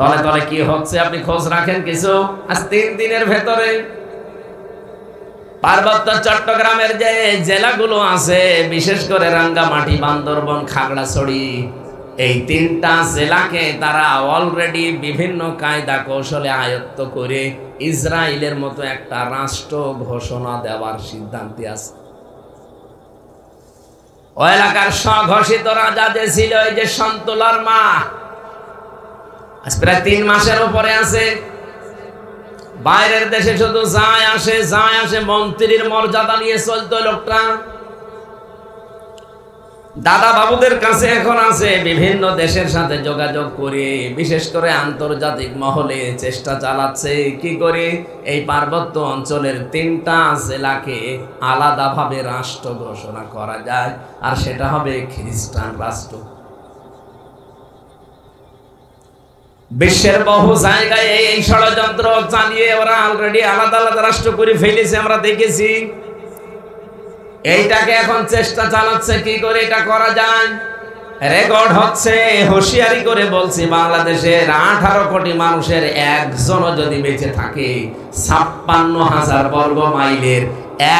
তলে তলে কি হচ্ছে আপনি খোঁজ রাখেন কিছু? আজ 3 দিনের ভেতরে পার্বত্য চট্টগ্রামের যে জেলাগুলো আছে, বিশেষ করে রাঙ্গামাটি, বান্দরবন, খাগড়াছড়ি, এই 3টা জেলাকে তারা অলরেডি বিভিন্ন কায়দা কৌশলে আয়ত্ত করে ইসরায়েলের মতো একটা রাষ্ট্র ঘোষণা দেওয়ার সিদ্ধান্তে আছে। ওই এলাকার স্বঘোষিত রাজা যে ছিল, এই যে সন্তুলার মা, আজ প্রায় 3 মাসের উপরে আছে। বাইরের দেশে শুধু যায় আসে, মন্ত্রীর মর্যাদা নিয়ে চলতো লোকটা। দাদা বাবুদের কাছে এখন আছে, বিভিন্ন দেশের সাথে যোগাযোগ করে, বিশেষ করে আন্তর্জাতিক মহলে চেষ্টা চালাচ্ছে কি করে এই পার্বত্য অঞ্চলের 3টা জেলাকে আলাদাভাবে রাষ্ট্র ঘোষণা করা যায়, আর সেটা হবে খ্রিস্টান রাষ্ট্র। বিশ্বের বহু জায়গায় এই ষড়যন্ত্র চালিয়ে ওরা অলরেডি আলাদা আলাদা রাষ্ট্র করে ফেলেছে, আমরা দেখেছি। এইটাকে এখন চেষ্টা চালাচ্ছে কি করে এটা করা যায়। রেকর্ড হচ্ছে, হুঁশিয়ারি করে বলছি, বাংলাদেশের 18 কোটি মানুষের একজনও যদি বেঁচে থাকে, 56,000 বর্গ মাইলের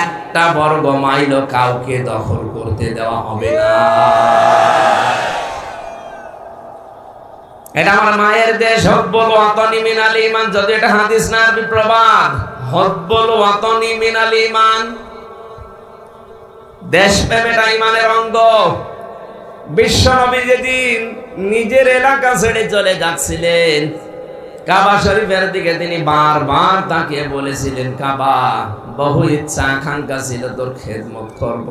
1টা বর্গ মাইলও কাউকে দখল করতে দেওয়া হবে না। এটা আমার মায়ের দেশ। হব্বুল ওয়াতানি মিনাল ঈমান, যদি এটা হাদিস না আরবি প্রবাদ। হব্বুল ওয়াতানি মিনাল ঈমান, দেশপ্রেম এটা ঈমানের অঙ্গ। বিশ্বনবী যেদিন নিজের এলাকা ছেড়ে চলে যাচ্ছিলেন, কাবা শরীফের দিকে তিনি বারবার তাকিয়ে বলেছিলেন, কাবা, বহু ইচ্ছা আকাঙ্ক্ষা ছিল তোর খেদমত করব,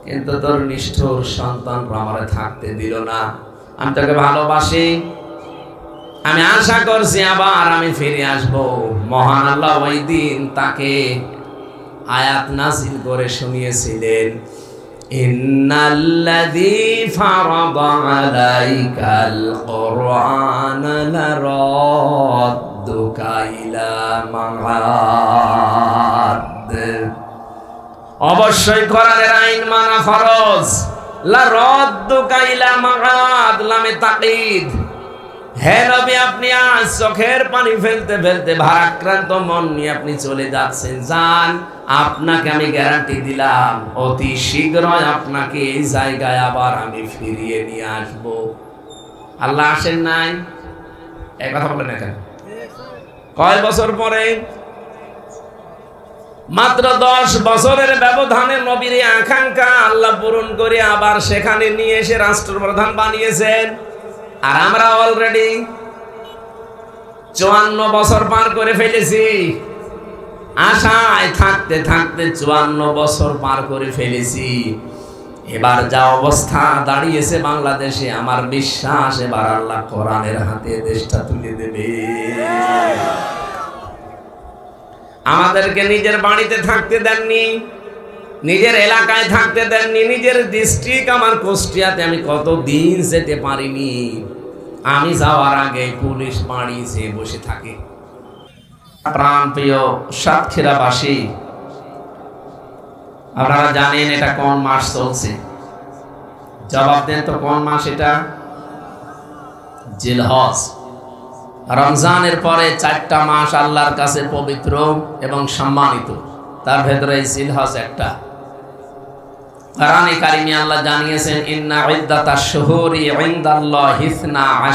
কিন্তু তোর নিষ্ঠুর সন্তানরা আমারে থাকতে দিল না। আমি তোকে ভালোবাসি, আমি আশা করছি আবার আমি ফিরে আসব। মহান আল্লাহ ওই দিন তাকে আয়াত নাযিল করে শুনিয়েছিলেন, ইন্নাল্লাযী ফারাদা আলাইকাল কুরআনা লারাদ্দুকা ইলা মাআদ। অবশ্যই কোরআনের আইন মানা ফরজ। লারাদ্দুকা ইলা মাআদ, লামে তাকিদ। হে নবী, আপনি আজ চোখের পানি ফেলতে ফেলতে ভারাক্রান্ত মন নিয়ে আপনি চলে যাচ্ছেন, যান। আপনাকে আমি গ্যারান্টি দিলাম, অতি শীঘ্রই আপনাকে এই জায়গায় আবার আমি ফিরিয়ে নিয়ে আসব। আল্লাহ আসেন নাই? এই কথা বলেন এখানে। কয় বছর পরে? মাত্র 10 বছরের ব্যবধানে নবীর আকাঙ্ক্ষা আল্লাহ পূরণ করে আবার সেখানে নিয়ে এসে রাষ্ট্রপ্রধান বানিয়েছেন। আর আমরা অলরেডি 54 বছর পার করে ফেলেছি। আশায় থাকতে থাকতে 54 বছর পার করে ফেলেছি। এবার যা অবস্থা দাঁড়িয়েছে বাংলাদেশে, আমার বিশ্বাস এবার আল্লাহ কোরআনের হাতে দেশটা তুলে দেবে। আমাদেরকে নিজের বাড়িতে থাকতে দেননি, নিজের এলাকায় থাকতে দেননি, নিজের ডিস্ট্রিক্ট আমার কুষ্টিয়াতে আমি কতদিন যেতে পারিনি। আমি যাওয়ার আগে পুলিশ বাড়ি যেয়ে বসে থাকে। প্রাণপ্রিয় সাতক্ষীরাবাসী, আপনারা জানেন এটা কোন মাস চলছে? জবাব দেন তো, কোন মাস এটা? জিলহজ। রমজানের পরে 4টা মাস আল্লাহর কাছে পবিত্র এবং সম্মানিত, তার ভেতরে জিলহজ একটা। কোরআনে কারিমে আল্লাহ জানিয়েছেন, ইন্না ইদ্দাতাশ শুহুরি ইনদাল্লাহি 12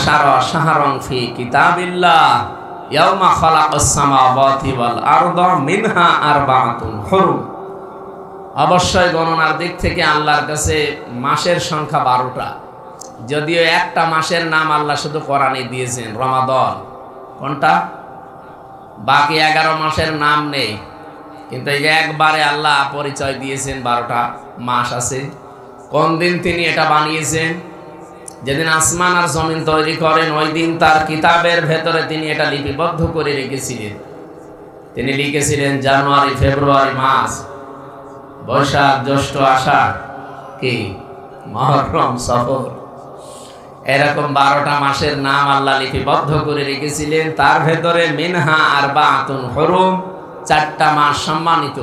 শাহরান ফি কিতাবিল্লাহ ইয়াওমা খালাকাস সামাওয়াতি ওয়াল আরদা মিনহা আরবাআতুন হুরুম। অবশ্যই গণনার দিক থেকে আল্লাহর কাছে মাসের সংখ্যা 12টা, যদিও একটা মাসের নাম আল্লাহ শুধু কোরআনে দিয়েছেন, রমাদান। কোনটা? বাকি 11 মাসের নাম নেই, কিন্তু এই যে একবারে আল্লাহ পরিচয় দিয়েছেন 12টা মাস আছে। কোন দিন তিনি এটা বানিয়েছেন? যেদিন আসমান আর জমিন তৈরি করেন, ওই দিন তার কিতাবের ভেতরে তিনি এটা লিপিবদ্ধ করে রেখেছিলেন। তিনি লিখেছিলেন জানুয়ারি, ফেব্রুয়ারি, মার্চ, বৈশাখ, জ্যৈষ্ঠ, আষাঢ়, কি মুহররম, সফর, এরকম 12টা মাসের নাম আল্লাহ লিপিবদ্ধ করে রেখেছিলেন। তার ভেতরে মিনহা আরবাআতুন হুরুম, 4টা মাস সম্মানিত।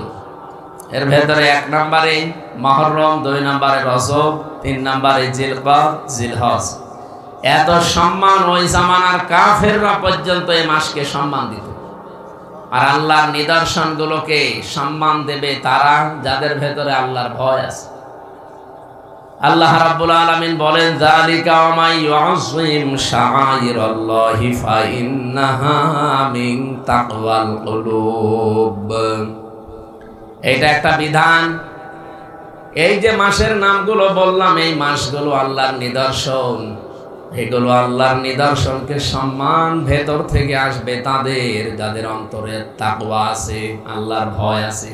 এর ভেতরে 1 নম্বরে মুহররম, 2 নম্বরে রজব, 3 নম্বরে জিলকদ, জিলহজ। এত সম্মান ওই জামানার কাফেররা পর্যন্ত এই মাসকে সম্মান দিত। আর আল্লাহর নিদর্শনগুলোকে সম্মান দেবে তারা যাদের ভেতরে আল্লাহর ভয় আছে। আল্লাহ রাব্বুল আলামিন বলেন, যালিকা ওয়া মান ইউআযযিম শাআইরাল্লাহি ফাইন্নাহা মিন তাকওয়াল কুলুব। এটা একটা বিধান। এই যে মাসের নামগুলো বললাম, এই মাসগুলো আল্লাহর নিদর্শন। এগুলো আল্লাহর নিদর্শনকে সম্মান ভেতর থেকে আসবে তাদের যাদের অন্তরে তাকওয়া আছে, আল্লাহর ভয় আছে।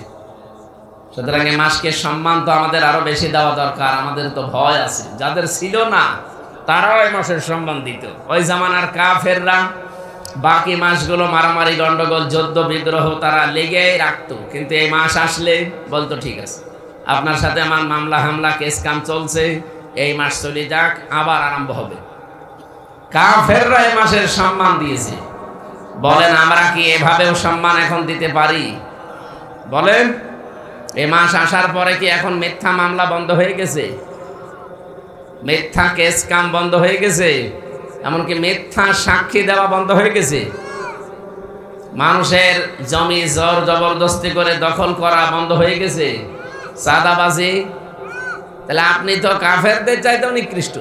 সুতরাং এই মাসকে সম্মান তো আমাদের আরো বেশি দেওয়া দরকার। আমাদের তো ভয় আছে, যাদের ছিল না তারাও এই মাসের সম্মান দিত। ওই জামানার কাফেররা বাকি মাসগুলো মারামারি, গন্ডগোল, যুদ্ধ বিগ্রহ তারা লেগেই রাখতো, কিন্তু এই মাস আসলে বলতো ঠিক আছে, আপনার সাথে আমার মামলা হামলা কেস কাম চলছে, এই মাস চলে যাক, আবার আরম্ভ হবে। কাফেররা এই মাসের সম্মান দিয়েছে। বলেন আমরা কি এভাবেও সম্মান এখন দিতে পারি? বলেন, এই মাস আসার পরে কি এখন মিথ্যা মামলা বন্ধ হয়ে গেছে? মিথ্যা কেস কাম বন্ধ হয়ে গেছে? এমনকি মিথ্যা সাক্ষী দেওয়া বন্ধ হয়ে গেছে? মানুষের জমি জোর জবরদস্তি করে দখল করা বন্ধ হয়ে গেছে? চাঁদাবাজি? তাহলে আপনি তো কাফেরদের চাইতেও নিকৃষ্ট।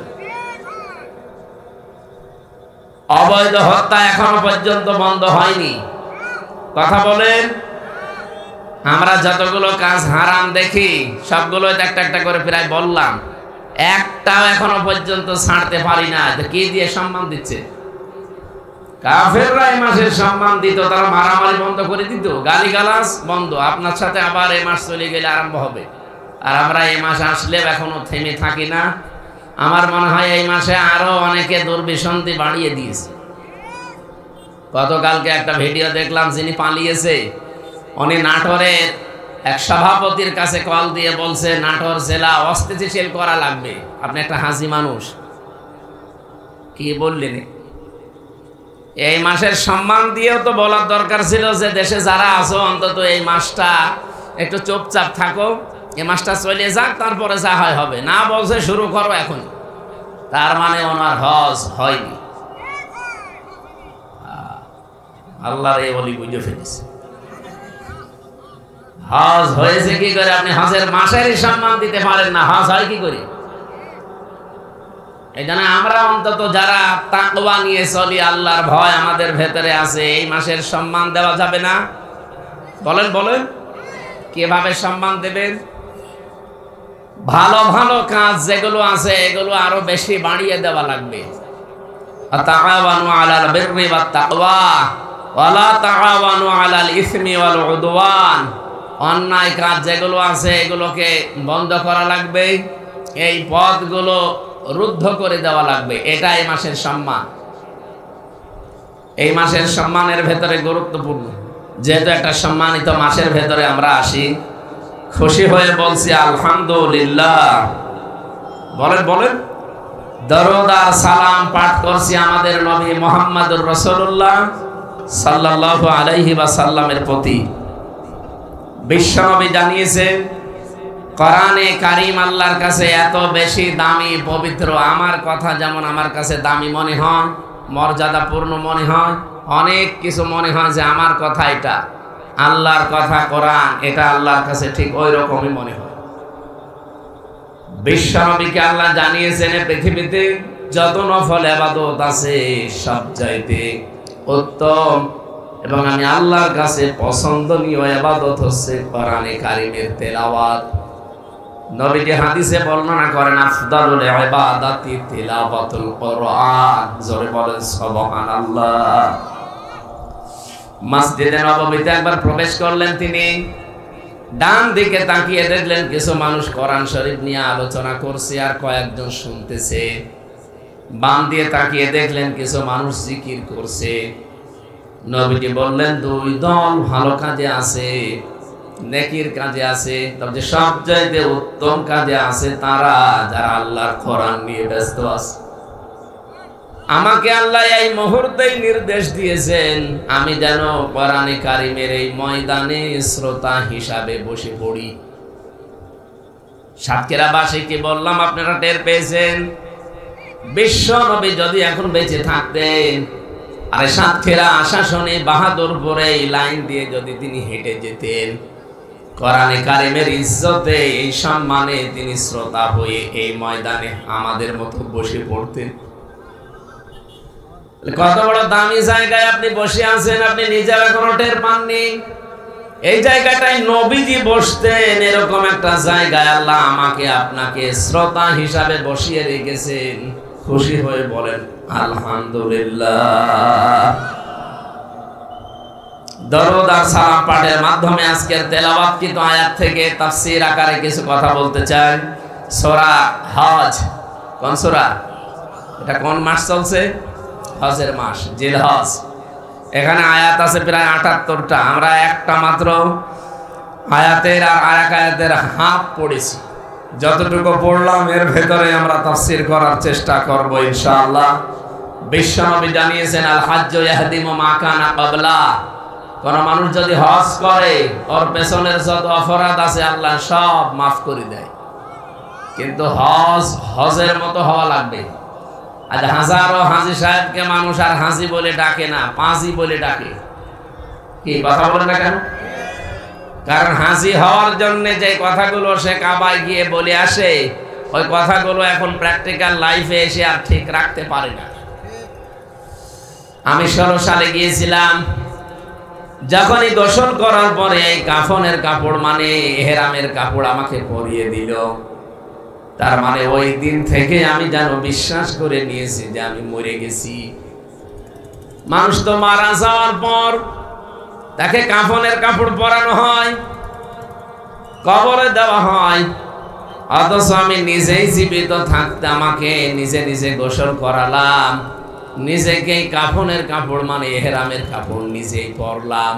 অবৈধ হত্যা এখনো পর্যন্ত বন্ধ হয়নি। কথা বলেন, আমরা যতগুলো কাজ হারাম দেখি সবগুলো একটা একটা করে প্রায় বললাম, একটাও এখনো পর্যন্ত ছাড়তে পারি না। কি দিয়ে সম্মান দিচ্ছে? কাফেররা এই মাসের সম্মান দিত, তারা মারামারি বন্ধ করে দিত, গালিগালাজ বন্ধ। আপনার সাথে আবার এই মাস চলে গেলে আরম্ভ হবে। আর আমরা এই মাস আসলে এখনো থেমে থাকি না। আমার মনে হয় এই মাসে আরো অনেকে দুর্বিসন্ধি বাড়িয়ে দিয়েছে। গতকালকে একটা ভিডিও দেখলাম, যিনি পালিয়েছে উনি নাটোরের এক সভাপতির কাছে কল দিয়ে বলছে নাটোর জেলা অস্থিতিশীল করা লাগবে। আপনি একটা হাসি মানুষ, কি বললেন? এই মাসের সম্মান দিয়েও তো বলার দরকার ছিল যে দেশে যারা আছো অন্তত এই মাসটা একটু চুপচাপ থাকো, এই মাসটা চলে যাক, তারপরে যা হয় হবে। না বলছে শুরু করো এখন, তার মানে ওনার হজ হয়নি। আল্লাহর এই বলি বুঝে ফেলেছে। হজ হয়েছে কি করে? আপনি হজের মাসেরই সম্মান দিতে পারেন না, হজ হয় কি করে? এই জন্য আমরা অন্তত যারা তাকওয়া নিয়ে চলি, আল্লাহর ভয় আমাদের ভেতরে আছে, এই মাসের সম্মান দেওয়া যাবে না? বলেন বলেন, কিভাবে সম্মান দেবেন? ভালো ভালো কাজ যেগুলো আছে এগুলো আরো বেশি বাড়িয়ে দেওয়া লাগবে। তাআওয়ানু আলাল বিররি ওয়াত তাকওয়া ওয়া লা তাআওয়ানু আলাল ইসমি ওয়াল উদওয়ান। অন্যায় কাজ যেগুলো আছে এগুলোকে বন্ধ করা লাগবে, এই পথগুলো রুদ্ধ করে দেওয়া লাগবে। এটা এই মাসের সম্মান। এই মাসের সম্মানের ভেতরে গুরুত্বপূর্ণ, যেহেতু একটা সম্মানিত মাসের ভেতরে আমরা আসি, খুশি হয়ে বলছি আলহামদুলিল্লাহ। বলেন বলেন, দরুদ আর সালাম পাঠ করছি আমাদের নবী মুহাম্মদুর রাসূলুল্লাহ সাল্লাল্লাহু আলাইহি ওয়াসাল্লামের প্রতি। বিশ্বনবী জানিয়েছেন, কোরআনে কারীম আল্লাহর কাছে এত বেশি দামি, পবিত্র। আমার কথা যেমন আমার কাছে দামি মনে হয়, মর্যাদাপূর্ণ মনে হয়, অনেক কিছু মনে হয় যে আমার কথা এটা, আল্লাহর কথা কোরআন এটা আল্লাহর কাছে ঠিক ওই রকমই মনে হয়। বিশ্বনবীকে আল্লাহ জানিয়েছেন পৃথিবীতে যত নফল ইবাদত আছে সবচাইতে উত্তম এবং আমি আল্লাহর কাছে পছন্দনীয় ইবাদত হচ্ছে কোরআনে কারীমের তেলাওয়াত। নবীজি হাদিসে বর্ণনা করেন, আফদালুল ইবাদাতি তিলাওয়াতুল কোরআন। জোরে বলেন সুবহানাল্লাহ। মসজিদে নববীতে একবার প্রবেশ করলেন তিনি, ডান দিকে তাকিয়ে দেখলেন কিছু মানুষ কোরআন শরীফ নিয়ে আলোচনা করছে আর কয়েকজন শুনতেছে। বাম দিয়ে তাকিয়ে দেখলেন কিছু মানুষ জিকির করছে। নবীজি বললেন, দুই দল ভালো কাজে আছে, নেকির কাজে আছে, তবে সবচাইতে উত্তম কাজে আছে তারা যারা আল্লাহর কোরআন নিয়ে ব্যস্ত আছে। আমাকে আল্লাহ এই মুহূর্তেই নির্দেশ দিয়েছেন আমি যেন কোরআনে কারীমের এই ময়দানে শ্রোতা হিসাবে বসে পড়ি। সাতক্ষীরাবাসীকে বললাম, আপনারা টের পেয়েছেন বিশ্ব নবী যদি এখন বেঁচে থাকতেন, আরে সাতক্ষীরা আশাসনে বাহাদুরপুরে এই লাইন দিয়ে যদি তিনি হেঁটে যেতেন, কোরআনে কারিমের ইজ্জতে এই সম্মানে তিনি শ্রোতা হয়ে এই ময়দানে আমাদের মতো বসে পড়তেন। কত বড় দামি জায়গায় আপনি বসে আছেন, আপনি নিজেরা কোনো টের পাননি। এই জায়গাটায় নবীজি বসতেন, এরকম একটা জায়গায় আল্লাহ আমাকে আপনাকে শ্রোতা হিসাবে বসিয়ে রেখেছেন। খুশি হয়ে বলেন আলহামদুলিল্লাহ। দরুদ আর সালাম পাঠের মাধ্যমে আজকের তেলাওয়াতকৃত আয়াত থেকে তাফসীর আকারে কিছু কথা বলতে চাই। সূরা হজ, কোন সূরা? এটা কোন মাস চলছে? হজের মাস, জিলহজ। এখানে আয়াত আছে প্রায় ৭৮টা। আমরা একটা মাত্র আয়াতের আর আয়াতের হাফ পড়েছি। যতটুকু পড়লাম এর ভেতরে আমরা তাফসীর করার চেষ্টা করব ইনশাআল্লাহ। বিশ্বনবী জানিয়েছেন আল হাজ্জু ইয়াহদিমু মা কানা ক্বাবলা। কোন মানুষ যদি হজ করে, ওর পেছনের যত অপরাধ আছে আল্লাহ সব মাফ করে দেয়। কিন্তু হজের মতো হওয়া লাগবে। আজ হাজারো হাজী সাহেবকে মানুষ আর হাজী বলে ডাকে না, পাঁজি বলে ডাকে। কি কথা বলে না কেন? কারণ হাজী হওয়ার জন্য যে কথাগুলো সে কাবায় গিয়ে বলে আসে, ওই কথাগুলো এখন প্র্যাকটিক্যাল লাইফে এসে আর ঠিক রাখতে পারে না। আমি 16 সালে গিয়েছিলাম। যখনই গোসল করার পরে এই কাফনের কাপড় মানে ইহরামের কাপড় আমাকে পরিয়ে দিল, তার মানে ওই দিন থেকে আমি যেন বিশ্বাস করে নিয়েছি যে আমি মরে গেছি। মানুষ তো মারা যাওয়ার পর তাকে কাফনের কাপড় পরানো হয়, কবরে দেওয়া হয়, অথচ আমি নিজেই জীবিত থাকতে আমাকে নিজে নিজে গোসল করালাম, নিজেকেই কাফনের কাপড় মানে ইহরামের কাপড় নিজেই পরলাম।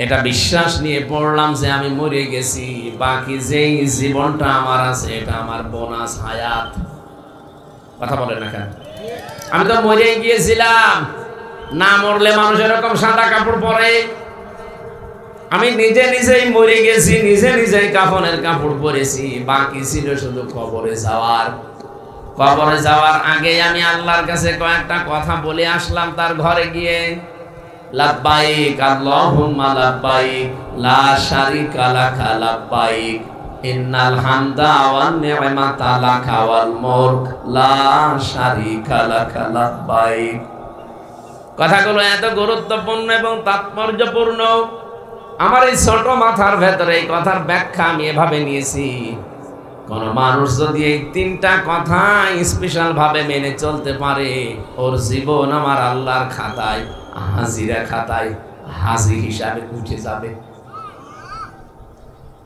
এটা বিশ্বাস নিয়ে পড়লাম যে আমি মরে গেছি, বাকি যেই জীবনটা আমার আছে এটা আমার বোনাস হায়াত। কথা বলে না কেন? আমি তো মরেই গিয়েছিলাম। না মরলে মানুষ এরকম সাদা কাপড় পরে? আমি নিজে নিজেই মরে গেছি, নিজে নিজেই কাফনের কাপড় পরেছি, বাকি ছিল শুধু কবরে যাওয়ার। কবরে যাওয়ার আগে আমি আল্লাহর কাছে কয়েকটা কথা বলে আসলাম তার ঘরে গিয়ে। লাব্বাইক আল্লাহুম্মা লাব্বাইক লা শারীকা লাকা লাব্বাইক ইন্নাল হামদা ওয়ান নি'মাতা লাকা ওয়াল মুলক লা শারীকা লাকা লাব্বাইক। কথাগুলো এত গুরুত্বপূর্ণ এবং তাৎপর্যপূর্ণ, আমার এই ছোট মাথার ভেতরে এই কথার ব্যাখ্যা আমি এভাবে নিয়েছি, কোন মানুষ যদি এই 3টা কথা স্পেশাল ভাবে মেনে চলতে পারে, ওর জীবন আমার আল্লাহর খাতায়, হাজিরা খাতায় হাজি হিসাবে উঠে যাবে।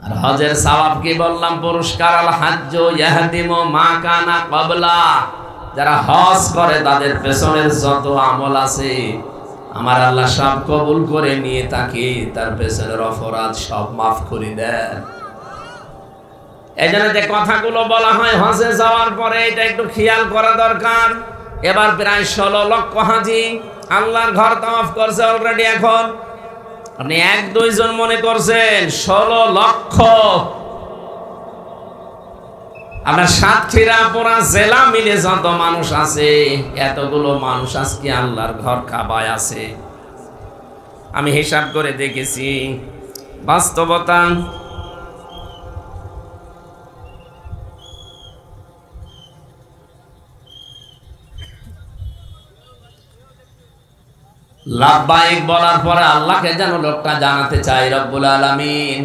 আর হজের সওয়াব কি বললাম? পুরস্কার আল হাজ্জু ইয়াহদিমু মা কানা ক্বাবলা। যারা হজ করে তাদের পেছনের যত আমল আছে আমার আল্লাহ সব কবুল করে নিয়ে তাকে তার পেছনের অপরাধ সব মাফ করে দেন। এই জন্য যে কথাগুলো বলা হয় হজে যাওয়ার পরে, এটা একটু খেয়াল করা দরকার। এবার প্রায় 16 লক্ষ হাজি আল্লাহর ঘর তাওয়াফ করছে অলরেডি। এখন আপনি 1-2 জন মনে করছেন, 16 লক্ষ। আমরা সাতক্ষীরা পুরা জেলা মিলে যত মানুষ আছে, এতগুলো মানুষ আজকে আল্লাহর ঘর কাবায় আছে। আমি হিসাব করে দেখেছি, বাস্তবতা লাব্বাইক বলার পরে আল্লাহকে যেন লোকটা জানাতে চাই, রব্বুল আলামিন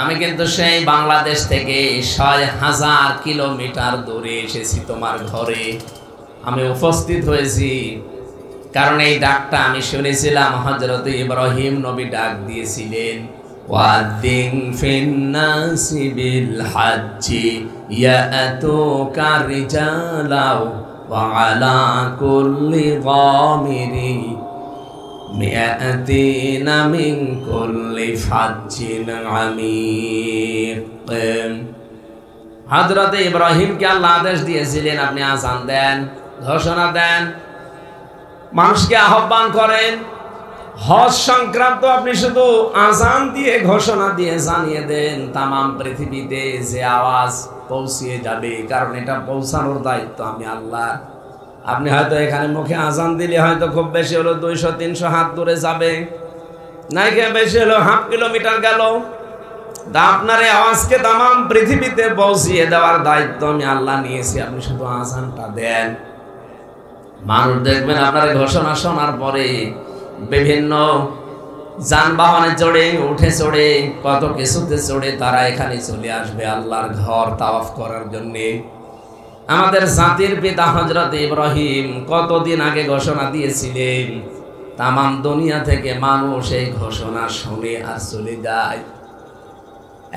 আমি কিন্তু সেই বাংলাদেশ থেকে ৬০০০ কিলোমিটার দূরে এসেছি তোমার ঘরে, আমি উপস্থিত হয়েছি। কারণ এই ডাকটা আমি শুনেছিলাম হযরত ইব্রাহিম নবী ডাক দিয়েছিলেন, ওয়াদ্দিন ফিন্নাসি বিল হাজ্জি ইয়াতুকা রিজালাও ওয়া আলা কুল্লি যামিরি মিয়াতিনা মিন কুল্লি ফাজ্জিন আমিক। হযরত ইব্রাহিমকে আল্লাহ আদেশ দিয়েছিলেন আপনি আযান দেন, ঘোষণা দেন, মানুষকে আহ্বান করেন। হজ সংক্রান্ত আপনি শুধু আযান দিয়ে ঘোষণা দিয়ে জানিয়ে দেন, তামাম পৃথিবীতে যে আওয়াজ পৌঁছিয়ে যাবে, কারণ এটা পৌঁছানোর দায়িত্ব আমি আল্লাহ। আপনি হয়তো এখানে মুখে আজান দিলে হয়তো খুব বেশি হলো 200-300 হাত দূরে যাবে, নাইকে বেশি হলো হাফ কিলোমিটার গেল। তা আপনার এই আওয়াজকে তামাম পৃথিবীতে পৌঁছিয়ে দেওয়ার দায়িত্ব আমি আল্লাহ নিয়েছি। আপনি শুধু আজানটা দেন, মানুষ দেখবেন আপনার ঘোষণা শোনার পরে বিভিন্ন যানবাহনে চড়ে, উঠে চড়ে, কত কিছুতে চড়ে তারা এখানে চলে আসবে আল্লাহর ঘর তাওয়াফ করার জন্যে। আমাদের জাতির পিতা হযরত ইব্রাহিম কতদিন আগে ঘোষণা দিয়েছিলেন, তামাম দুনিয়া থেকে মানুষ এই ঘোষণা শুনে আর চলে যায়।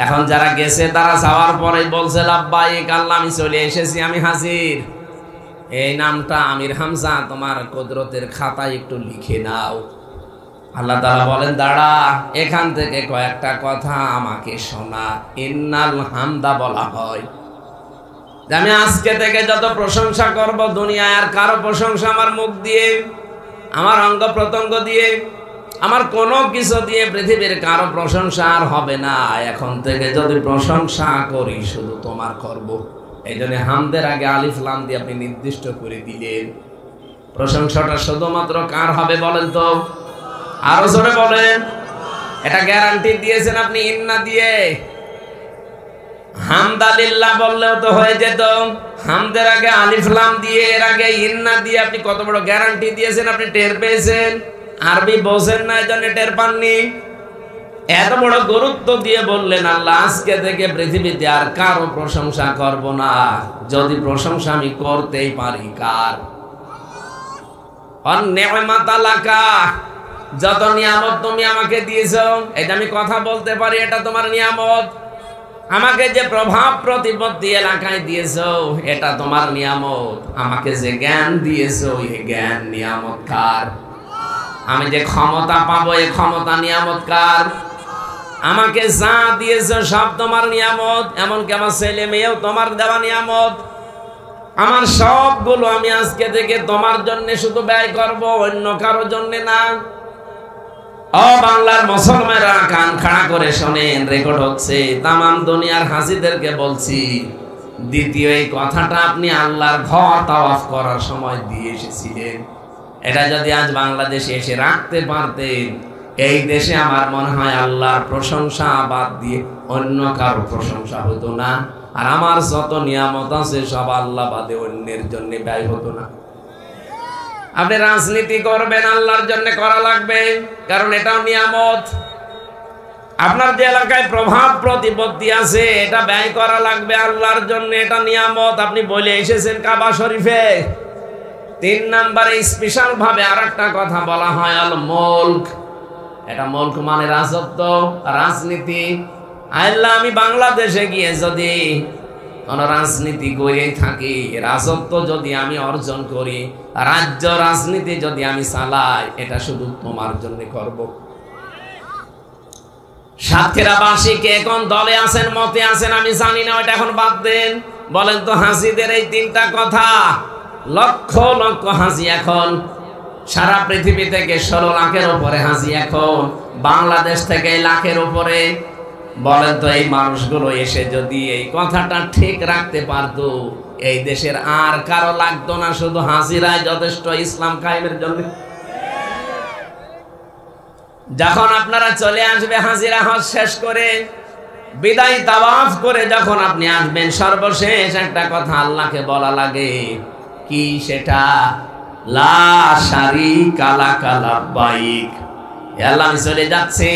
এখন যারা গেছে তারা যাওয়ার পরে বলছে লাব্বাইক আল্লাহ আমি চলে এসেছি, আমি হাজির। এই নামটা আমির হামজা তোমার কুদরতের খাতায় একটু লিখে নাও। আল্লাহ তাআলা বলেন দাঁড়া, এখান থেকে কয়েকটা কথা আমাকে শোনা। ইন্নাল হামদা বলা হয় যে আমি আজকে থেকে যত প্রশংসা করব দুনিয়ায় আর কারো প্রশংসা আমার মুখ দিয়ে, আমার অঙ্গ প্রত্যঙ্গ দিয়ে, আমার কোনো কিছু দিয়ে পৃথিবীর কারো প্রশংসা আর হবে না। এখন থেকে যদি প্রশংসা করি শুধু তোমার করব। এই জন্য হামদের আগে আলিফ লাম দিয়ে আপনি নির্দিষ্ট করে দিলেন। প্রশংসাটা শুধুমাত্র কার হবে বলেন তো? আরো জোরে বলেন। এটা গ্যারান্টি দিয়েছেন আপনি ইন্না দিয়ে। হামদালিল্লাহ বললেও তো হয়ে যেত। হামদের আগে আলিফ লাম দিয়ে, এর আগে ইন্না দিয়ে আপনি কত বড় গ্যারান্টি দিয়েছেন, আপনি টের পেয়েছেন। আরবি বোঝেন না, এই জন্য টের পাননি। এত বড় গুরুত্ব দিয়ে বললেন আল্লাহ আজকে থেকে পৃথিবীতে আর কারো প্রশংসা করব না, যদি প্রশংসা আমি করতেই পারি কার? অন্নেমাতালাকা, যত নিয়ামত তুমি আমাকে দিয়েছো, এটা আমি কথা বলতে পারি, এটা তোমার নিয়ামত। আমাকে যে প্রভাব প্রতিপত্তি এলাকায় দিয়েছো, এটা তোমার নিয়ামত। আমাকে যে জ্ঞান দিয়েছো, এই জ্ঞান নিয়ামত কার? আমি যে ক্ষমতা পাবো, এই ক্ষমতা নিয়ামত কার? আমাকে যা দিয়েছো সব তোমার নিয়ামত, এমনকি আমার ছেলে মেয়েও তোমার দেওয়া নিয়ামত। আমার সবগুলো আমি আজকে থেকে তোমার জন্য শুধু ব্যয় করব, অন্য কারোর জন্য না। ও বাংলার মুসলমানেরা কান খাড়া করে শোনেন, রেকর্ড হচ্ছে। তামাম দুনিয়ার হাজিদেরকে বলছি, দ্বিতীয় এই কথাটা আপনি আল্লাহর ঘর তাওয়াফ করার সময় দিয়ে এসেছিলেন। এটা যদি আজ বাংলাদেশে এসে রাখতে পারতেন, এই দেশে আমার মনে হয় আল্লাহর প্রশংসা বাদ দিয়ে অন্য কারো প্রশংসা হতো না। আর আমার যত নিয়ামত আছে সব আল্লাহ বাদে অন্যের জন্য ব্যয় হতো না। আপনি রাজনীতি করবেন, আল্লাহর জন্য করা লাগবে, কারণ এটাও নিয়ামত। আপনার যে এলাকায় প্রভাব প্রতিপত্তি আছে, এটা ব্যয় করা লাগবে আল্লাহর জন্য, এটা নিয়ামত। আপনি বলে এসেছেন কাবা শরীফে। 3 নম্বরে স্পেশাল ভাবে আরেকটা কথা বলা হয়, আল মুলক। এটা মুলক মানে রাজত্ব, রাজনীতি। আল্লাহ আমি বাংলাদেশে গিয়ে যদি কোন রাজনীতি করে থাকি, রাজত্ব যদি আমি অর্জন করি, রাজ্য রাজনীতি যদি আমি চালাই, এটা শুধু তোমার জন্য করব। সাতক্ষীরাবাসী কে কোন দলে আছেন, মতে আছেন আমি জানি না, ওটা এখন বাদ দেন। বলেন তো হাজিদের এই 3টা কথা। লক্ষ লক্ষ হাজি এখন সারা পৃথিবী থেকে 16 লাখের উপরে হাজি এখন, বাংলাদেশ থেকে লাখের উপরে। বলেন তো এই মানুষগুলো এসে যদি এই কথাটা ঠিক রাখতে পারতো, এই দেশের আর কারো লাগতো না, শুধু হাজিরাই যথেষ্ট ইসলাম কায়েমের জন্য। যখন আপনারা চলে আসবে হাজিরা হজ শেষ করে, বিদায় তাওয়াফ করে যখন আপনি আসবেন, সর্বশেষ একটা কথা আল্লাহকে বলা লাগে। কি সেটা? লা শারীকা লাকা লাব্বাইক। আল্লাহ আমি চলে যাচ্ছি,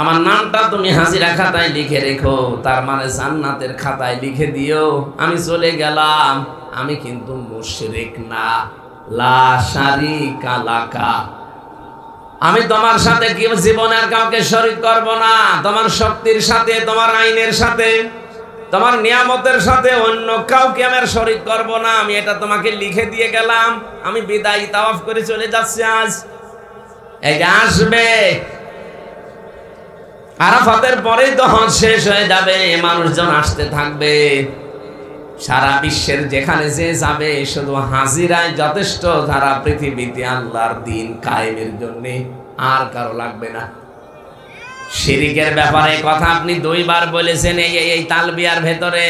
আমার নামটা তুমি হাজিরা খাতায় লিখে রেখো, তার মানে জান্নাতের খাতায় লিখে দিও। আমি চলে গেলাম, আমি কিন্তু মুশরিক না। লা শারীকা লাকা, আমি তোমার সাথে কি জীবনের কাউকে শরীক করব না। তোমার শক্তির সাথে, তোমার আইনের সাথে, তোমার নিয়ামতের সাথে অন্য কাউকে আমি শরীক করব না। আমি এটা তোমাকে লিখে দিয়ে গেলাম। আমি বিদায় তাওয়াফ করে চলে যাচ্ছি। আজ এই আসবে, আরাফাতের পরেই তো হজ শেষ হয়ে যাবে, মানুষজন আসতে থাকবে। সারা বিশ্বের যেখানে যে যাবে, শুধু হাজিরায় যথেষ্ট। যারা পৃথিবীতে আল্লাহর দিন কায়েমের জন্য, আর কারো লাগবে না। শিরিকের ব্যাপারে কথা আপনি 2 বার বলেছেন এই তালবিয়ার ভেতরে।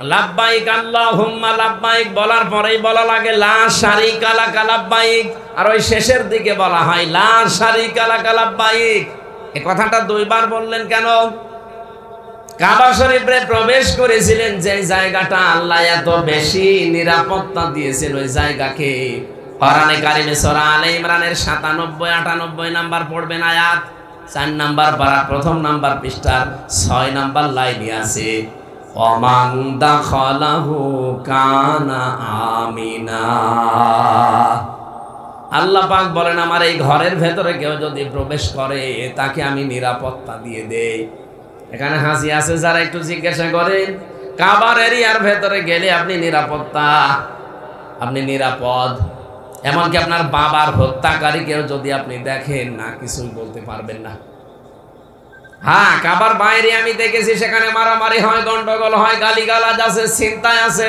লাব্বাইক আল্লাহুম্মা লাব্বাইক বলার পরেই বলা লাগে লা শারিকা লাকা লাব্বাইক, আর ওই শেষের দিকে বলা হয় লা শারিকা লাকা লাব্বাইক। এই কথাটা দুইবার বললেন কেন? কাবা শরীফে প্রবেশ করেছিলেন যে জায়গাটা আল্লাহ এত বেশি নিরাপত্তা দিয়েছেন, ওই জায়গাকে কোরআনে কারিমে সূরা আলে ইমরানের 97-98 নাম্বার পড়বেন আয়াত, 4 নাম্বার পারা 1ম নাম্বার পৃষ্ঠার 6 নাম্বার লাইনে আছে ওমান দাখালাহু কানা আমিনা। আল্লাহ পাক বলেন আমার এই ঘরের ভেতরে কেউ যদি প্রবেশ করে তাকে আমি নিরাপত্তা দিয়ে দেই। এখানে হাসি আছে যারা একটু জিজ্ঞাসা করেন কাবার এরিয়ার ভেতরে গেলে আপনি নিরাপত্তা, আপনি নিরাপদ। এমনকি আপনার বাবার হত্যাকারী কেউ যদি আপনি দেখেন না কিছুই বলতে পারবেন না। হ্যাঁ, কাবার বাইরে আমি দেখেছি সেখানে মারামারি হয়, গন্ডগোল হয়, গালিগালাজ আছে, ছিনতাই আছে,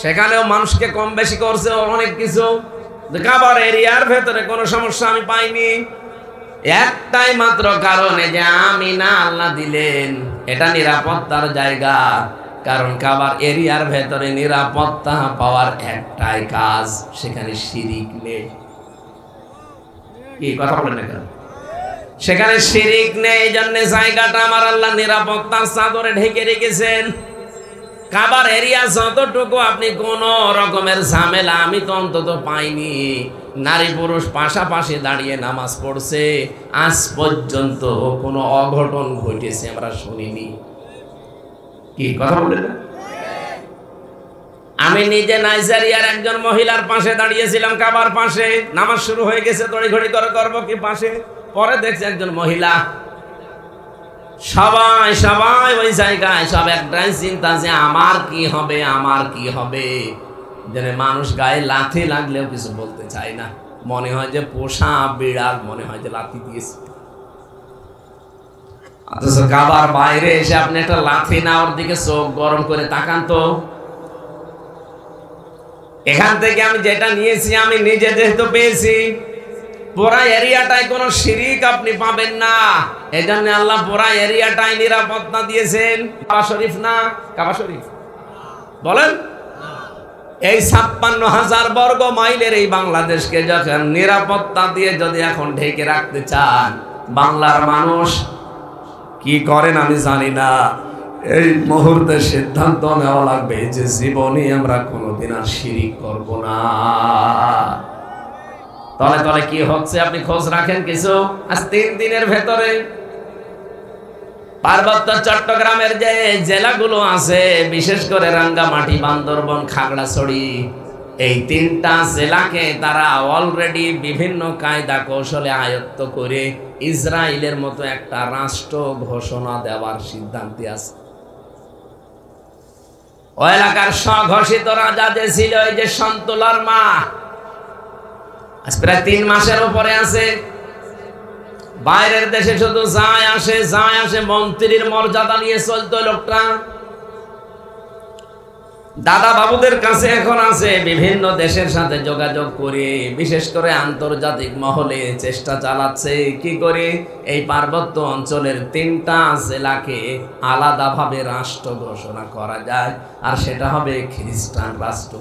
সেখানেও মানুষকে কম বেশি করছে অনেক কিছু। কাবার এরিয়ার ভেতরে কোনো সমস্যা আমি পাইনি, একটাই মাত্র কারণে যে আমি না আল্লাহ দিলেন এটা নিরাপত্তার জায়গা। কারণ কাবার এরিয়ার ভেতরে নিরাপত্তা পাওয়ার একটাই কাজ, সেখানে শিরিক নেই। কি কথা বলেন না কেন? সেখানে শিরিক নেই, এই জন্য জায়গাটা আমার আল্লাহ নিরাপত্তার চাদরে ঢেকে রেখেছেন। কাবার এরিয়া যতটুকু আপনি কোন রকমের ঝামেলা আমি তো অন্তত পাইনি। নারী পুরুষ পাশাপাশি দাঁড়িয়ে নামাজ পড়ছে, আজ পর্যন্ত কোনো অঘটন ঘটেছে আমরা শুনিনি। কি কথা বলেন? আমি নিজে নাইজেরিয়ার একজন মহিলার পাশে দাঁড়িয়েছিলাম, কাবার পাশে, নামাজ শুরু হয়ে গেছে, তড়িঘড়ি করে করবো কি পাশে, পরে দেখছি একজন মহিলা, সবাই সবাই ওই জায়গায় সব একটাই চিন্তা যে আমার কি হবে, আমার কি হবে। যেন মানুষ গায়ে লাথি লাগলেও কিছু বলতে চায় না, মনে হয় যে পোষা বিড়াল, মনে হয় যে লাথি দিয়েছে। অথচ কাবার বাইরে এসে আপনি একটা লাথি না, ওর দিকে চোখ গরম করে তাকান তো। এখান থেকে আমি যেটা নিয়েছি আমি নিজে যেহেতু পেয়েছি, পুরা এরিয়াটায় কোনো শিরিক আপনি পাবেন না। এই জন্য আল্লাহ পুরা এরিয়াটাই নিরাপত্তা দিয়েছেন। কাবা শরীফ না, কাবা শরীফ বলেন, এই 56,000 বর্গ মাইলের এই বাংলাদেশকে যখন নিরাপত্তা দিয়ে যদি এখন ঢেকে রাখতে চান, বাংলার মানুষ কি করেন আমি জানি না, এই মুহূর্তে সিদ্ধান্ত নেওয়া লাগবে যে জীবনে আমরা কোনোদিন আর শিরিক করব না। তলে তলে কি হচ্ছে আপনি খোঁজ রাখেন কিছু? আজ 3 দিনের ভেতরে পার্বত্য চট্টগ্রামের যে জেলাগুলো আছে, বিশেষ করে রাঙ্গামাটি, বান্দরবন, খাগড়াছড়ি, এই 3টা জেলাকে তারা অলরেডি বিভিন্ন কায়দা কৌশলে আয়ত্ত করে ইসরায়েলের মতো একটা রাষ্ট্র ঘোষণা দেওয়ার সিদ্ধান্তে আছে। ওই এলাকার স্বঘোষিত রাজা যে ছিল, এই যে সন্তোলার মা, আজ প্রায় 3 মাসের উপরে আছে। বাইরের দেশে শুধু যায় আসে, মন্ত্রীর মর্যাদা নিয়ে চলতো লোকটা। দাদা বাবুদের কাছে এখন আছে, বিভিন্ন দেশের সাথে যোগাযোগ করে, বিশেষ করে আন্তর্জাতিক মহলে চেষ্টা চালাচ্ছে কি করে এই পার্বত্য অঞ্চলের 3টা জেলাকে আলাদাভাবে রাষ্ট্র ঘোষণা করা যায়, আর সেটা হবে খ্রিস্টান রাষ্ট্র।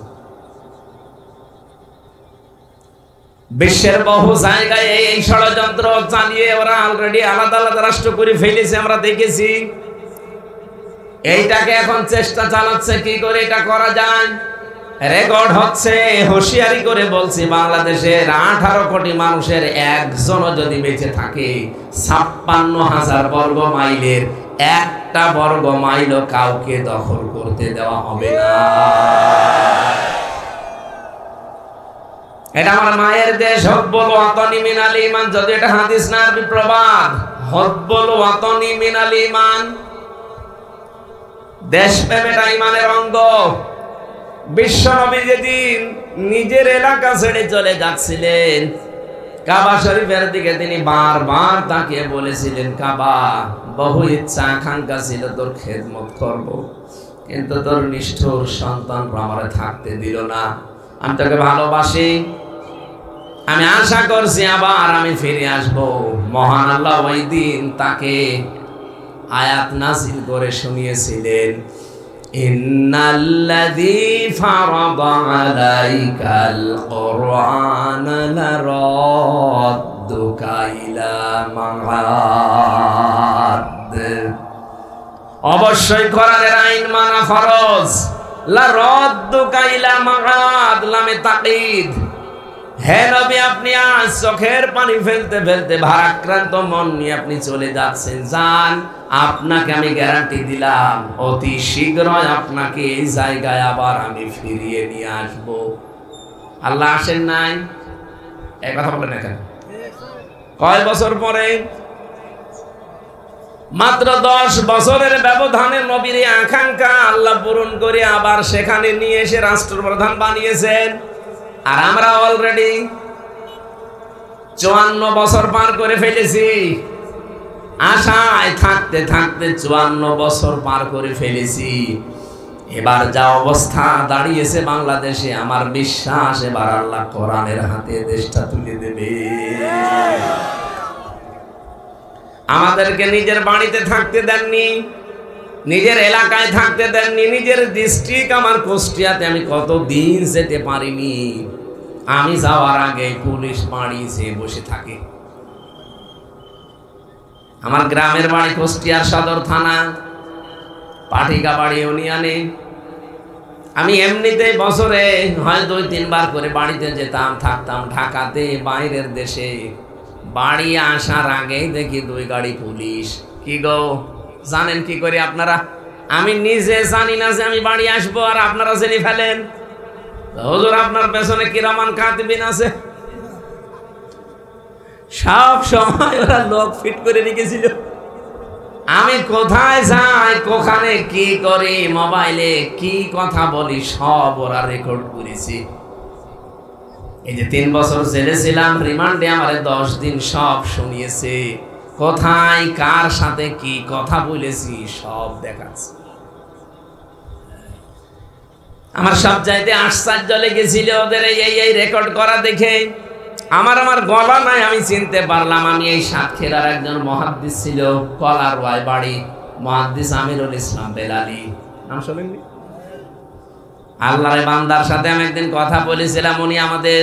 বিশ্বের বহু জায়গায় এই ষড়যন্ত্র চালিয়ে ওরা অলরেডি আলাদা আলাদা রাষ্ট্র করে ফেলেছে, আমরা দেখেছি। এইটাকে এখন চেষ্টা চালাচ্ছে কি করে এটা করা যায়। রেকর্ড হচ্ছে, হুঁশিয়ারি করে বলছি, বাংলাদেশের 18 কোটি মানুষের একজনও যদি বেঁচে থাকে, 56,000 বর্গ মাইলের 1টা বর্গ মাইলও কাউকে দখল করতে দেওয়া হবে না। এটা আমার মায়ের দেশ, হব্বুল ওয়াতানি মিনাল ঈমান। যদি এটা হাদিস না আরবি প্রবাদ, হব্বুল ওয়াতানি মিনাল ঈমান, দেশপ্রেম এটা ঈমানের অঙ্গ। বিশ্বনবী যেদিন নিজের এলাকা ছেড়ে চলে যাচ্ছিলেন, কাবা শরীফের দিকে তিনি বারবার তাকিয়ে বলেছিলেন, কাবা, বহু ইচ্ছা আকাঙ্ক্ষা ছিল তোর খেদমত করব, কিন্তু তোর নিষ্ঠুর সন্তানরা আমারে থাকতে দিল না। আমি তোকে ভালোবাসি, আমি আশা করছি আবার আমি ফিরে আসব। মহান আল্লাহ ওই দিন তাকে আয়াত নাযিল করে শুনিয়েছিলেন, ইন্নাল্লাযী ফারাদা আলাইকাল কুরআনা লারাদ্দুকা ইলা মাআদ। অবশ্যই কোরআনের আইন মানা ফরজ। লারাদ্দুকা ইলা মাআদ, লামে তাকিদ। হে নবী, আপনি আজ চোখের পানি ফেলতে ফেলতে ভারাক্রান্ত মন নিয়ে আপনি চলে যাচ্ছেন, যান। আপনাকে আমি গ্যারান্টি দিলাম অতি শীঘ্রই আপনাকে এই জায়গায় আবার আমি ফিরিয়ে নিয়ে আসব। আল্লাহ আসেন নাই? এই কথা বলেন এখানে। কয় বছর পরে? মাত্র 10 বছরের ব্যবধানে নবীর আকাঙ্ক্ষা আল্লাহ পূরণ করে আবার সেখানে নিয়ে এসে রাষ্ট্রপ্রধান বানিয়েছেন। আর আমরা অলরেডি 54 বছর পার করে ফেলেছি। আশায় থাকতে থাকতে 54 বছর পার করে ফেলেছি। এবার যা অবস্থা দাঁড়িয়েছে বাংলাদেশে, আমার বিশ্বাস এবার আল্লাহ কোরআনের হাতে দেশটা তুলে দেবে। আমাদেরকে নিজের বাড়িতে থাকতে দেননি, নিজের এলাকায় থাকতে দেননি, নিজের ডিস্ট্রিক্ট আমার কুষ্টিয়াতে আমি কতদিন যেতে পারিনি। আমি যাওয়ার আগে পুলিশ বাড়িতে বসে থাকে। আমার গ্রামের বাড়ি কুষ্টিয়ার সদর থানা, পাঠিকাবাড়ি ইউনিয়নে। আমি এমনিতেই বছরে হয় 2-3 বার করে বাড়িতে যেতাম, থাকতাম ঢাকাতে, বাইরের দেশে। বাড়ি আসার আগেই দেখি 2 গাড়ি পুলিশ। কি গো, জানেন কি করে আপনারা? আমি নিজে জানি না যে আমি বাড়ি আসবো, আর আপনারা জেনে ফেলেন। হুজুর, আপনার পেছনে কিরামান কাতিবিন আছে। সব সময় ওরা লোক ফিট করে রেখেছিল। আমি কোথায় যাই, কোখানে কি করি, মোবাইলে কি কথা বলি, সব ওরা রেকর্ড করেছে। এই যে 3 বছর জেলে ছিলাম, রিমান্ডে আমার 10 দিন সব শুনিয়েছে। কোথায় কার সাথে কি কথা বলেছি সব দেখাচ্ছে। আমার সব চাইতে আশ্চর্য লেগেছিল ওদের এই রেকর্ড করা দেখে। আমার গলা নাই, আমি চিনতে পারলাম আমি এই সাতক্ষীরার একজন মুহাদ্দিস ছিল, কলারওয়ায় বাড়ি, মুহাদ্দিস আমিরুল ইসলাম বেলালি। নাম শুনেননি? আল্লাহর বান্দার সাথে আমি একদিন কথা বলেছিলাম। উনি আমাদের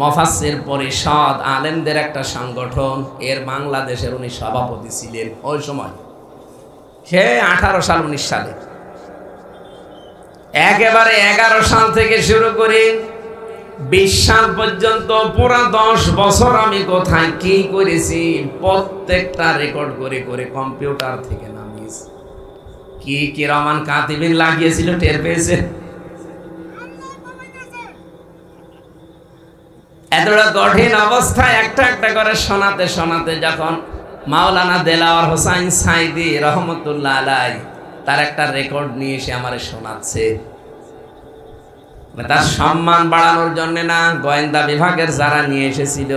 মুফাসসির পরিষদ, আলেমদের একটা সংগঠন, এর বাংলাদেশের উনি সভাপতি ছিলেন ওই সময়। সে 18 সাল 19 সালে, একেবারে 11 সাল থেকে শুরু করে 20 সাল পর্যন্ত পুরা 10 বছর আমি কোথায় কি করেছি প্রত্যেকটা রেকর্ড করে করে কম্পিউটার থেকে নামিয়েছি। কি কিরামান কাতিবিন লাগিয়েছিল টের পেয়েছে। এতটা কঠিন অবস্থায় একটা একটা করে শোনাতে শোনাতে যখন মাওলানা দেলাওয়ার হোসাইন সাইদি রহমতুল্লাহ আলাই তার একটা রেকর্ড নিয়ে এসে আমারে শোনাচ্ছে, তার সম্মান বাড়ানোর জন্য না, গোয়েন্দা বিভাগের যারা নিয়ে এসেছিল,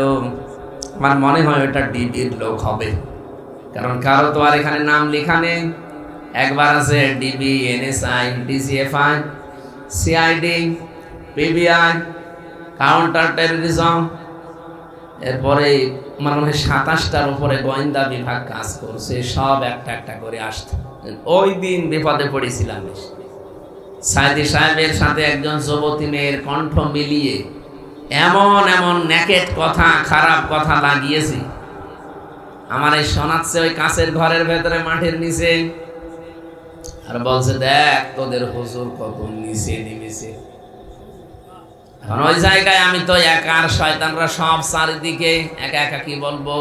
আমার মনে হয় ওটা ডিবির লোক হবে, কারণ কারো তো আর এখানে নাম লেখা নেই। একবার আছে DB, NSI, DGFI, CID, PBI, counter terrorism, এরপরে আমার মনে হয় 27টার উপরে গোয়েন্দা বিভাগ কাজ করছে, সব একটা একটা করে আসতো। ওই দিন বিপদে পড়েছিলাম। সাইদি সাহেবের সাথে একজন যুবতী মেয়ের কণ্ঠ মিলিয়ে এমন এমন নেকেট কথা, খারাপ কথা লাগিয়েছি। আমার এই শোনাচ্ছে ওই কাছের ঘরের ভেতরে মাটির নিচে, আর বলছে দেখ তোদের হুজুর কত নিচে নেমেছে। এখন ওই জায়গায় আমি তো একা, আর শয়তানরা সব চারিদিকে, একা একা কি বলবো।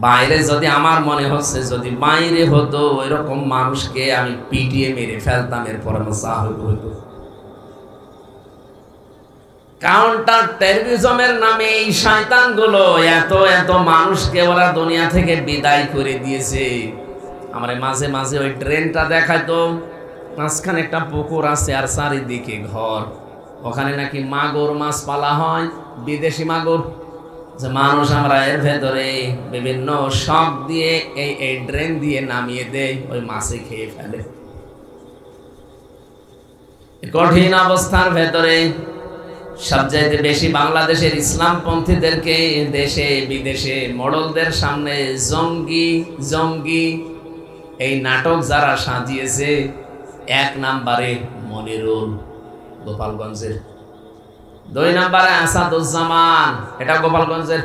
বাইরে যদি আমার মনে হচ্ছে যদি বাইরে হতো এরকম মানুষকে আমি পিটিয়ে মেরে ফেলতাম, এরপর আমার সাহস হতো। কাউন্টার টেরোরিজমের নামে এই শয়তানগুলো এত এত মানুষকে ওরা দুনিয়া থেকে বিদায় করে দিয়েছে। আমার মাঝে মাঝে ওই ট্রেনটা দেখাতো, মাঝখানে একটা পুকুর আছে আর চারিদিকে ঘর, ওখানে নাকি মাগুর মাছ পালা হয়, বিদেশি মাগুর। যে মানুষ আমরা এর ভেতরে বিভিন্ন শখ দিয়ে এই ড্রেন দিয়ে নামিয়ে দেয়, ওই মাছে খেয়ে ফেলে। কঠিন অবস্থার ভেতরে সবচাইতে বেশি বাংলাদেশের ইসলামপন্থীদেরকে দেশে বিদেশে মোড়লদের সামনে জঙ্গি জঙ্গি এই নাটক যারা সাজিয়েছে, এক নম্বরে মনিরুল গোপালগঞ্জের, 2 নম্বরে আসাদুজ্জামান, এটা গোপালগঞ্জের,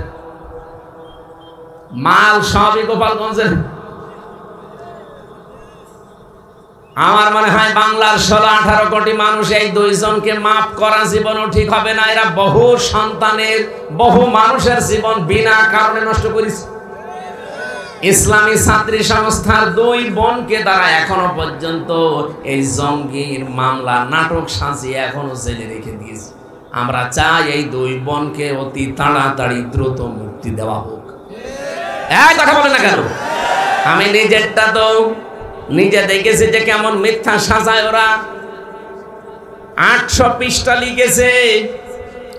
মাল সবই গোপালগঞ্জের। আমার মনে হয় বাংলার 16-18 কোটি মানুষ এই 2 জনকে মাফ করা জীবনও ঠিক হবে না। এরা বহু সন্তানের, বহু মানুষের জীবন বিনা কারণে নষ্ট করেছে। ইসলামী ছাত্রী সংস্থার 2 বোনকে তারা এখনো পর্যন্ত এই জঙ্গির মামলা নাটক সাজিয়ে এখনো জেলে রেখে দিয়েছে। আমরা চাই এই 2 বোনকে অতি তাড়াতাড়ি দ্রুত মুক্তি দেওয়া হোক। এই কথা বলে না কেন? আমি নিজেরটা তো নিজে দেখেছি যে কেমন মিথ্যা সাজায় ওরা। 800 পৃষ্ঠা লিখেছে,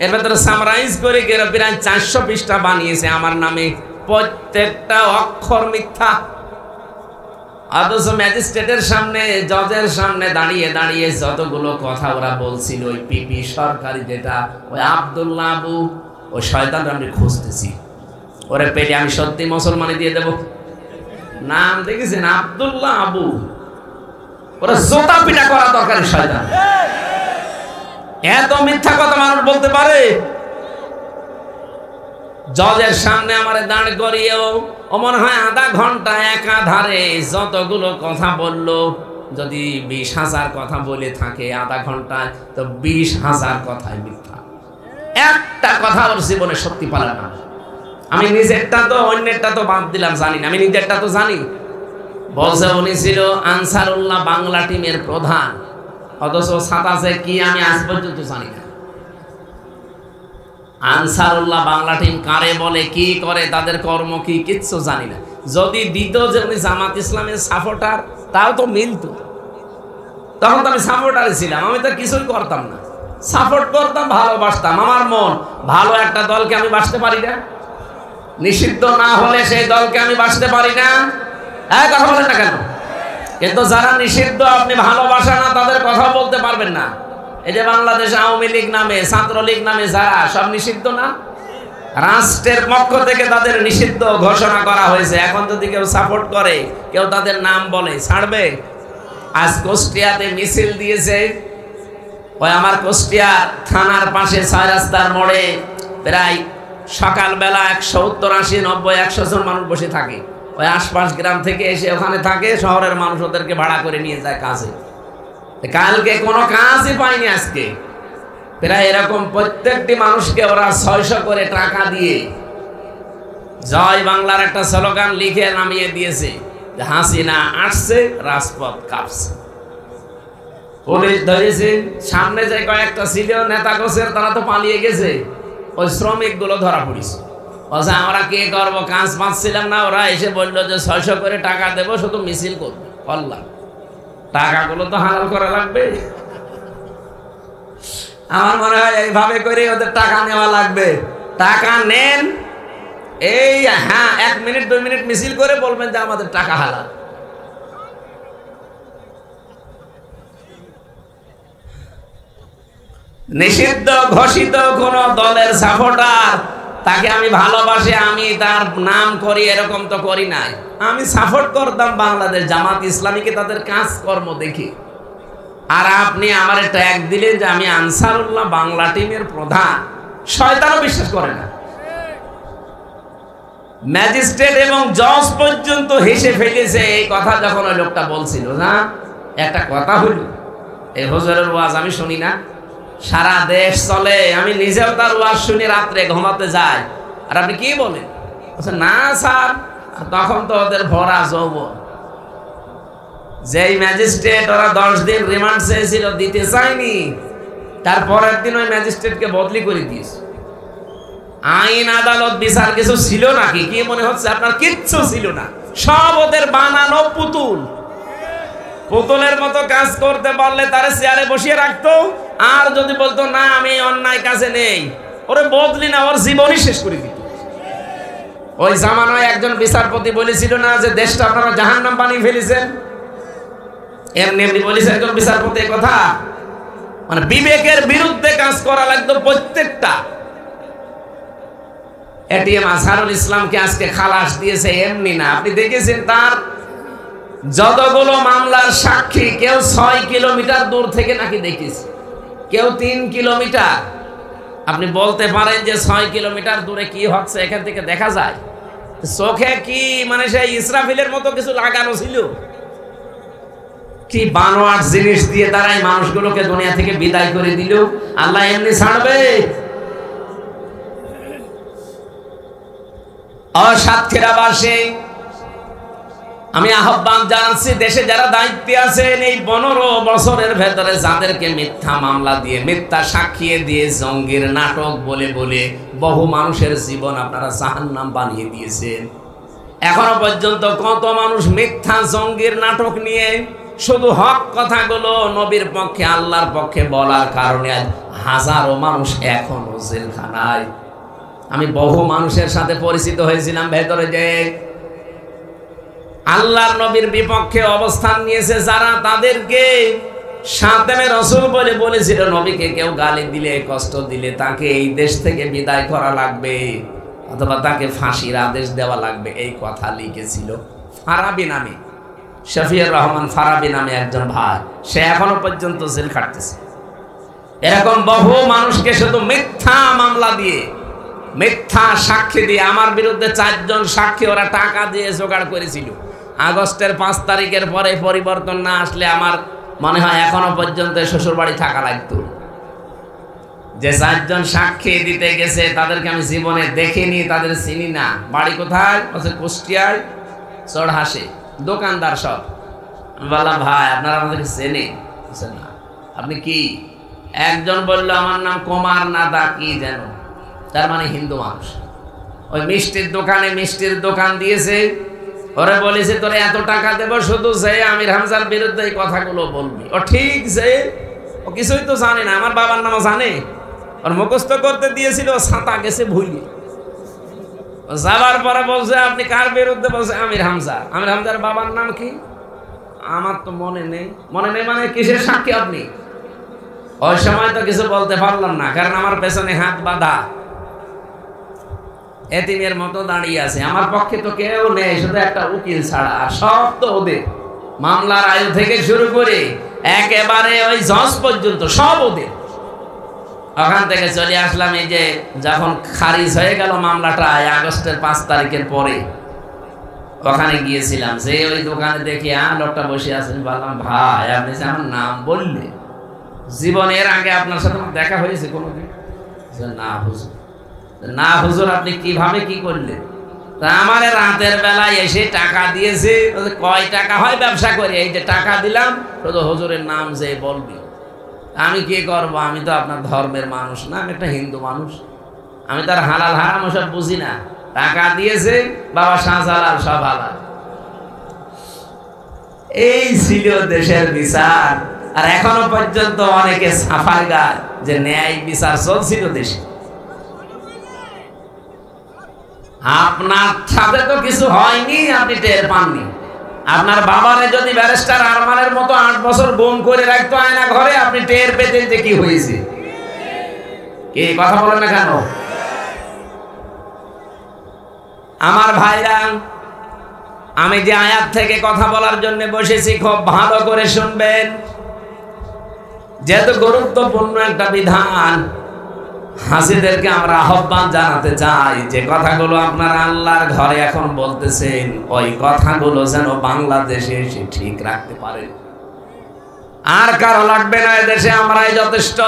এর ভেতরে সামারাইজ করে প্রায় 400 পৃষ্ঠা বানিয়েছে আমার নামে, প্রত্যেকটা অক্ষর মিথ্যা। অথচ ম্যাজিস্ট্রেটের সামনে, জজের সামনে দাঁড়িয়ে দাঁড়িয়ে যতগুলো কথা ওরা বলছিল, ওই পিপি সরকারি যেটা, ওই আব্দুল্লাহ আবু, ওই শয়তানটা আমি খুঁজতেছি, ওরে পেটে আমি সত্যি মুসলমানি দিয়ে দেব। নাম দেখেছেন আব্দুল্লাহ আবু, ওরা জোতা পিটা করা দরকার। শয়তান এত মিথ্যা কথা মানুষ বলতে পারে? জজের সামনে আমারে দাঁড় করিয়েও ও মনে হয় আধা ঘন্টা একাধারে যতগুলো কথা বললো, যদি 20,000 কথা বলে থাকে আধা ঘন্টায়, তো 20,000 কথাই মিথ্যা। একটা কথা ওর জীবনে সত্যি পারে না। আমি নিজেরটা তো, অন্যেরটা তো বাদ দিলাম, জানি না, আমি নিজেরটা তো জানি। বলছে উনি ছিল আনসারুল্লাহ বাংলা টিমের প্রধান, অথচ সাতাশে কি আমি আজ পর্যন্ত জানি না। আনসারুল্লাহ বাংলা টিম কারে বলে, কি করে, তাদের কর্ম কি, কিচ্ছু জানি না। যদি দিত যে উনি জামাত ইসলামের সাপোর্টার, তাও তো মিলত। তখন তো আমি সাপোর্টারে ছিলাম, আমি তো কিছুই করতাম না, সাপোর্ট করতাম, ভালোবাসতাম। আমার মন ভালো একটা দলকে আমি বাসতে পারি না, নিষিদ্ধ না হলে সেই দলকে আমি বাসতে পারি না। কথা বলেন না কেন? কিন্তু যারা নিষিদ্ধ আপনি ভালোবাসেন না, তাদের কথা বলতে পারবেন না। এই যে বাংলাদেশ আওয়ামী লীগ নামে, ছাত্রলীগ নামে যারা, সব নিষিদ্ধ না? রাষ্ট্রের পক্ষ থেকে তাদের নিষিদ্ধ ঘোষণা করা হয়েছে। এখন যদি কেউ সাপোর্ট করে, কেউ তাদের নাম বলে, ছাড়বে? আজ কুষ্টিয়াতে মিছিল দিয়েছে, ওই আমার কুষ্টিয়া থানার পাশে 6 রাস্তার মোড়ে প্রায় সকালবেলা 170, 80, 90, 100 জন মানুষ বসে থাকে। ওই আশপাশ গ্রাম থেকে এসে ওখানে থাকে, শহরের মানুষ ওদেরকে ভাড়া করে নিয়ে যায় কাজে। কালকে কোনো কাজই পায়নি, আজকে প্রায় এরকম প্রত্যেকটি মানুষকে ওরা 600 করে টাকা দিয়ে জয় বাংলার একটা স্লোগান লিখে নামিয়ে দিয়েছে যে হাসিনা আসছে, রাজপথ কাঁপছে। পুলিশ ধরেছে, সামনে যে কয়েকটা ছিল নেতা গোছের, তারা তো পালিয়ে গেছে। ওই শ্রমিকগুলো ধরা পড়েছে। বলছে আমরা কে করবো, কাজ পাচ্ছিলাম না। ওরা এসে বললো যে 600 করে টাকা দেবো, শুধু মিছিল করবো। বললাম টাকাগুলো তো হালাল করা লাগবে। আমার মনে হয় এইভাবে করে ওদের টাকা নেওয়া লাগবে। টাকা নেন, এই হ্যাঁ 1 মিনিট 2 মিনিট মিছিল করে বলবেন যে আমাদের টাকা হালাল। নিষিদ্ধ ঘোষিত কোন দলের সাপোর্টার, তাকে আমি ভালোবাসি, আমি তার নাম করি, এরকম তো করি নাই। আমি সাপোর্ট করতাম বাংলাদেশ জামাত ইসলামীকে, তাদের কাজকর্ম দেখি। আর আপনি আমার ট্যাগ দিলেন যে আমি আনসারুল্লাহ বাংলা টিমের প্রধান। শয়তানও বিশ্বাস করে না। ম্যাজিস্ট্রেট এবং জজ পর্যন্ত হেসে ফেলেছে এই কথা যখন ওই লোকটা বলছিল। না, একটা কথা হইল, এই হুজুরের ওয়াজ আমি শুনি না, সারা দেশ চলে, আমি নিজেও তার ওয়াজ শুনি, রাত্রে ঘুমাতে যাই। আর আপনি কি বলেন? না স্যার, তখন তো ওদের ভরা যৌবন। যেই ম্যাজিস্ট্রেট ওরা 10 দিন রিমান্ড চেয়েছিল, দিতে চায়নি, তারপরের দিন ওই ম্যাজিস্ট্রেটকে বদলি করে দিয়েছে। আইন আদালত বিচার কিছু ছিল নাকি? কি মনে হচ্ছে আপনার? কিচ্ছু ছিল না, সব ওদের বানানো পুতুল। পুতুলের মতো কাজ করতে পারলে তারে চেয়ারে বসিয়ে রাখতো, আর যদি বলতো না আমি অন্যায় কাজে নেই, ওরে বদলি না, ওর জীবনই শেষ করে দিত। ওই জামানায় একজন বিচারপতি বলেছিল না যে দেশটা আপনারা জাহান্নাম বানিয়ে ফেলেছেন? এমনি এমনি বলেছে একজন বিচারপতি কথা। মানে বিবেকের বিরুদ্ধে কাজ করা লাগতো প্রত্যেকটা। এটিএম আজহারুল ইসলামকে আজকে খালাস দিয়েছে এমনি না, আপনি দেখেছেন তার যতগুলো মামলার সাক্ষী কেউ 6 কিলোমিটার দূর থেকে নাকি দেখিস, কেউ 3 কিলোমিটার। আপনি বলতে পারেন যে 6 কিলোমিটার দূরে কি হচ্ছে এখান থেকে দেখা যায়? চোখে কি মানে সেই ইসরাফিলের মতো কিছু লাগানো ছিল? কি বানোয়াট জিনিস দিয়ে তারা এই মানুষগুলোকে দুনিয়া থেকে বিদায় করে দিল। আল্লাহ এমনি ছাড়বে? সাতক্ষীরাবাসী, আমি আহ্বান জানাচ্ছি, দেশে যারা দায়িত্বে আছেন, এই 15 বছরের ভেতরে যাদেরকে মিথ্যা মামলা দিয়ে, মিথ্যা সাক্ষী দিয়ে, জঙ্গির নাটক বলে বলে বহু মানুষের জীবন আপনারা জাহান্নাম বানিয়ে দিয়েছেন। এখনো পর্যন্ত কত মানুষ মিথ্যা জঙ্গির নাটক নিয়ে শুধু হক কথাগুলো নবীর পক্ষে, আল্লাহর পক্ষে বলার কারণে আজ হাজারো মানুষ এখনো জেলখানায়। আমি বহু মানুষের সাথে পরিচিত হয়েছিলাম ভেতরে, যে আল্লাহর নবীর বিপক্ষে অবস্থান নিয়েছে যারা, তাদেরকে শাতেমে রাসূল বলে বলেছিল নবীকে কেউ গালি দিলে, কষ্ট দিলে তাকে এই দেশ থেকে বিদায় করা লাগবে অথবা তাকে ফাঁসির আদেশ দেওয়া লাগবে, এই কথা লিখেছিল ফারাবি নামে, শফিউর রহমান ফারাবি নামে একজন ভাই। সে এখনো পর্যন্ত জেল খাটতেছে। এরকম বহু মানুষকে শুধু মিথ্যা মামলা দিয়ে, মিথ্যা সাক্ষী দিয়ে, আমার বিরুদ্ধে 4 জন সাক্ষী ওরা টাকা দিয়ে জোগাড় করেছিল। আগস্টের 5 তারিখের পরে পরিবর্তন না আসলে আমার মনে হয় এখনো পর্যন্ত শ্বশুর বাড়ি থাকা লাগতো। যে 4 জন সাক্ষী দিতে গেছে তাদেরকে আমি জীবনে দেখিনি, তাদের চিনি না। বাড়ি কোথায়? কুষ্টিয়ায়, চড়হাসে, দোকানদার সব। আমি বললাম ভাই আপনারা আমাদেরকে চেনেন? না। আপনি কি? একজন বলল আমার নাম কুমার নাদা কি যেন, তার মানে হিন্দু মানুষ। ওই মিষ্টির দোকানে মিষ্টির দোকান দিয়েছে, ওরে বলেছে তোরে এত টাকা দেব শুধু যে আমির হামজার বিরুদ্ধে এই কথাগুলো বলবি। ও ঠিক যে ও কিছুই তো জানে না, আমার বাবার নাম জানে, ওর মুখস্থ করতে দিয়েছিল, ছাতা গেছে ভুলি। যাবার পরে বলছে আপনি কার বিরুদ্ধে? বলছে আমির হামজা। আমির হামজার বাবার নাম কি? আমার তো মনে নেই। মনে নেই মানে কিসের সাক্ষী আপনি? ওই সময় তো কিছু বলতে পারলাম না, কারণ আমার পেছনে হাত বাঁধা, এতিমের মতো দাঁড়িয়ে আছে। আমার পক্ষে তো কেউ নেই, শুধু একটা উকিল ছাড়া, আর সব তো ওদের। মামলার আয়ু থেকে শুরু করে একেবারে ওই জজ পর্যন্ত সব ওদের। ওখান থেকে চলে আসলাম, এই যে যখন খারিজ হয়ে গেল মামলাটা আগস্টের 5 তারিখের পরে, ওখানে গিয়েছিলাম। যে ওই দোকানে দেখি লোকটা বসে আছেন, বললাম ভাই আপনি যে আমার নাম বললে, জীবনের আগে আপনার সাথে আমার দেখা হয়েছে কোনোদিন? না হুজুর। না হুজুর আপনি কিভাবে কি করলেন? তা আমার রাতের বেলায় এসে টাকা দিয়েছে। কয় টাকা হয় ব্যবসা করে, এই যে টাকা দিলাম, শুধু হুজুরের নাম যে বলবি। আমি কি করব? আমি তো আপনার ধর্মের মানুষ না, আমি একটা হিন্দু মানুষ, আমি তার হালাল হারাম ওসব বুঝি না। টাকা দিয়েছে বাবা শাহজালাল, সব হালাল। এই ছিল দেশের বিচার। আর এখনো পর্যন্ত অনেকে সাফাই গায় যে ন্যায় বিচার চলছিল দেশে। আপনার সাথে তো কিছু হয়নি, আপনি টের পাননি। আপনার বাবারে যদি ব্যারিস্টার আরমানের মতো 8 বছর গুম করে রাখতো আয়না ঘরে, আপনি টের পেতেন যে কি হয়েছে। কি কথা বলেন না কেন? আমার ভাইরা, আমি যে আয়াত থেকে কথা বলার জন্য বসেছি খুব ভালো করে শুনবেন, যেহেতু গুরুত্বপূর্ণ একটা বিধান। হাসিদেরকে আমরা আহ্বান জানাতে চাই, যে কথাগুলো আপনারা আল্লাহর ঘরে এখন বলতেছেন, ওই কথাগুলো যেন বাংলাদেশে এসে ঠিক রাখতে পারেন। আর কারো লাগবে না, এদেশে আমরাই যথেষ্ট।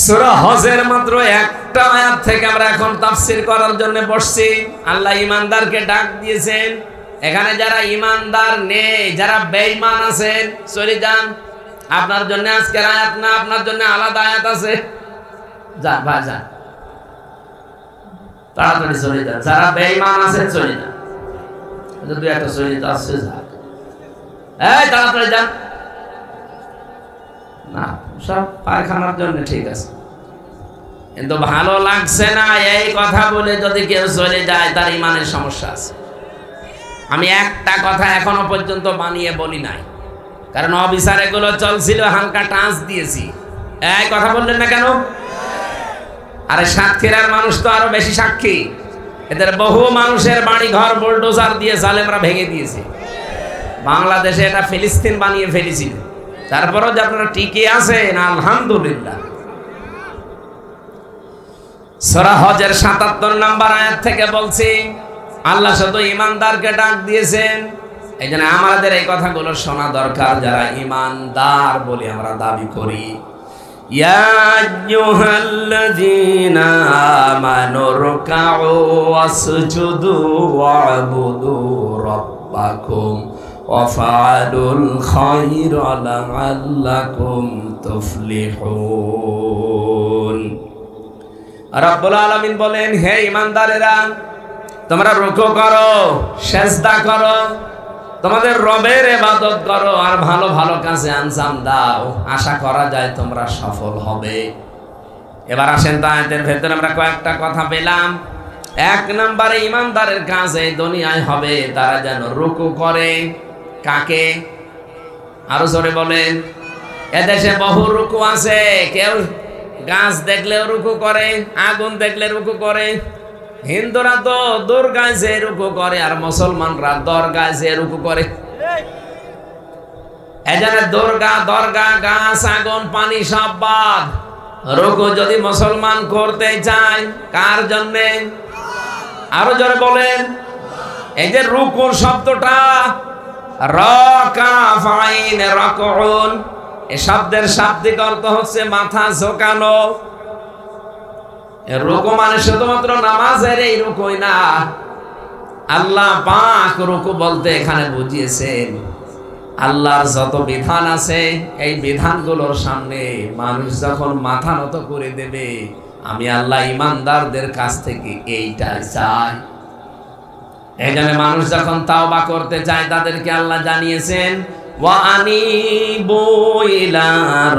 সূরা হজের মাত্র একটা আয়াত থেকে আমরা এখন তাফসীর করার জন্য বসছি। আল্লাহ ঈমানদারকে ডাক দিয়েছেন। এখানে যারা ঈমানদার নেই, যারা বেঈমান আছেন, চলে যান। আপনার জন্য আজকের আয়াত না, আপনার জন্য আলাদা আয়াত আছে। যান ভাই যান, তাড়াতাড়ি চলে যান। যারা বেঈমান আছেন চলে যান। যদি একটা চলে যাচ্ছে, এই তাড়াতাড়ি যান। না সব পায়খানার জন্য ঠিক আছে, কিন্তু ভালো লাগছে না এই কথা বলে যদি কেউ চলে যায়, তার ইমানের সমস্যা আছে। আমি একটা কথা এখনো পর্যন্ত বানিয়ে বলি নাই, কারণ অবিচার এগুলো চলছিল, হালকা টাচ দিয়েছি। এই কথা বললেন না কেন? আরে সাতক্ষীরার মানুষ তো আরো বেশি সাক্ষী। এদের বহু মানুষের বাড়ি ঘর বুলডোজার দিয়ে জালেমরা ভেঙে দিয়েছে। বাংলাদেশে এটা ফিলিস্তিন বানিয়ে ফেলেছিল, তারপরেও যে আপনারা টিকে আছেন আলহামদুলিল্লাহ। সূরা হজের ৭৭ নম্বর আয়াত থেকে বলছি, আল্লাহ শুধু ঈমানদারকে ডাক দিয়েছেন। এই জন্য আমাদের এই কথাগুলো শোনা দরকার, যারা ঈমানদার বলে আমরা দাবি করি। ইয়া আইয়ুহাল্লাযীনা আমানু রুকউ ওয়াসজুদু ওয়া'বুদু রাব্বাকুম ওয়াফআলুল খায়রা লাআল্লাকুম তুফলিহুন। রব্বুল আলামিন বলেন, হে ঈমানদারেরা, তোমরা রুকু করো, সিজদা করো, তোমাদের রবের ইবাদত করো, আর ভালো ভালো কাজে আঞ্জাম দাও, আশা করা যায় তোমরা সফল হবে। এবার আসেন তো আয়াতের ভেতরে আমরা কয়েকটা কথা পেলাম। এক নম্বরে ঈমানদারের কাজ এই দুনিয়ায় হবে, তারা যেন রুকু করে। কাকে? আরো জোরে বলেন। এদেশে বহু রুকু আছে, কেউ গাছ দেখলেও রুকু করে, আগুন দেখলে রুকু করে। হিন্দুরা তো দুর্গায় যে রুকু করে, আর মুসলমানরা দরগায় যে রুকু করে। এখানে দুর্গা, দরগা, গাছ, আগুন, পানি সব বাদ। রুকু যদি মুসলমান করতে চায়, কার জন্যে? আরো জোরে বলেন। এই যে রুকু শব্দটা, রাকা ফাইন রাকুন, এই শব্দের শাব্দিক অর্থ হচ্ছে মাথা ঝোঁকানো। রুকু মানে শুধুমাত্র নামাজের এই রুকুই না, আল্লাহ পাক রুকু বলতে এখানে বুঝিয়েছেন আল্লাহর যত বিধান আছে, এই বিধানগুলোর সামনে মানুষ যখন মাথা নত করে দেবে, আমি আল্লাহ ঈমানদারদের কাছ থেকে এইটা চাই। এখানে মানুষ যখন তাওবা করতে চায়, তাদেরকে আল্লাহ জানিয়েছেন, ওয়া আনিবু ইলা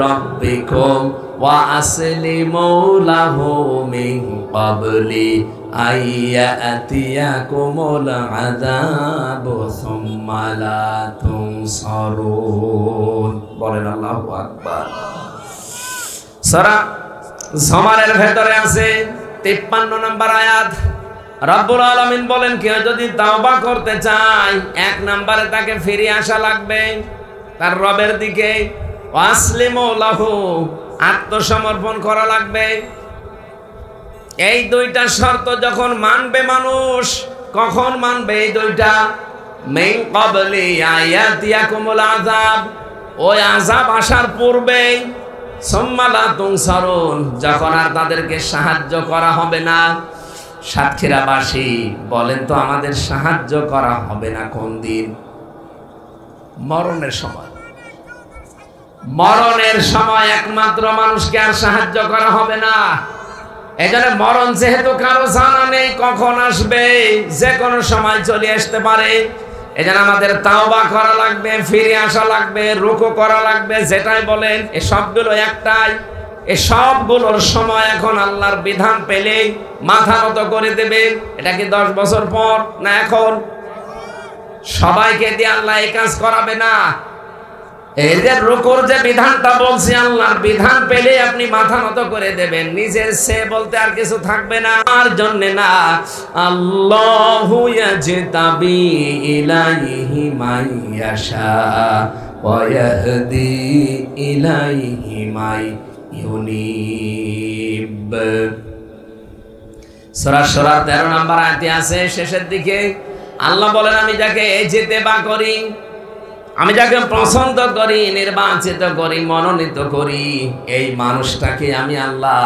রাব্বিকুম ওয়া আসলিমু লাহু মিন ক্বাবলি আইয়াতিয়াকুমুল আযাবু সুম্মা লা তুনসারুন। বলেন আল্লাহু আকবার। সূরা জুমারের ভেতরে আছে 53 নম্বর আয়াত। রব্বুল আলামিন বলেন, কেউ যদি তাওবা করতে চায়, এক নম্বরে তাকে ফিরে আসা লাগবে তার রবের দিকে। ওয়াসলিমু লাহু, আত্মসমর্পণ করা লাগবে। এই দুইটা শর্ত যখন মানবে মানুষ, কখন মানবে এই দুইটা? মিন ক্বাবলি আয়াতিয়াকুমুল আযাব, ওই আযাব আসার পূর্বেই। সুম্মা লা তুনসারুন, যখন আর তাদেরকে সাহায্য করা হবে না। সাতক্ষীরাবাসী বলেন তো, আমাদের সাহায্য করা হবে না কোন দিন? মরণের সময়। মরণের সময় একমাত্র মানুষকে আর সাহায্য করা হবে না। এজন্য মরণ যেহেতু কারো জানা নেই কখন আসবে, যে কোনো সময় চলে আসতে পারে। এজন্য আমাদের তাওবা করা লাগবে, ফিরে আসা লাগবে, রুকু করা লাগবে। যেটাই বলেন, এই সবগুলো একটাই। এই সবগুলোর সময় এখন আল্লাহর বিধান পেলেই মাথা নত করে দেবেন। এটা কি 10 বছর পর না এখন? সবাইকে দিয়ে আল্লাহ এই কাজ করাবে না। এই যে রুকুর যে বিধানটা বলছি, আল্লাহর বিধান পেলে আপনি মাথা নত করে দেবেন। নিজের সে বলতে আর কিছু থাকবে না, আর জন্য না। আল্লাহু ইয়াজতাবি ইলাইহি মাইয়াশা ওয়া ইয়াহদি ইলাইহি মাই ইউনিব। সূরা সূরা 13 নম্বর আয়াতে আছে, শেষের দিকে আল্লাহ বলেন, আমি যাকে ইজতিবা করি, আমি যাকে পছন্দ করি, নির্বাচিত করি, মনোনীত করি, এই মানুষটাকে আমি আল্লাহ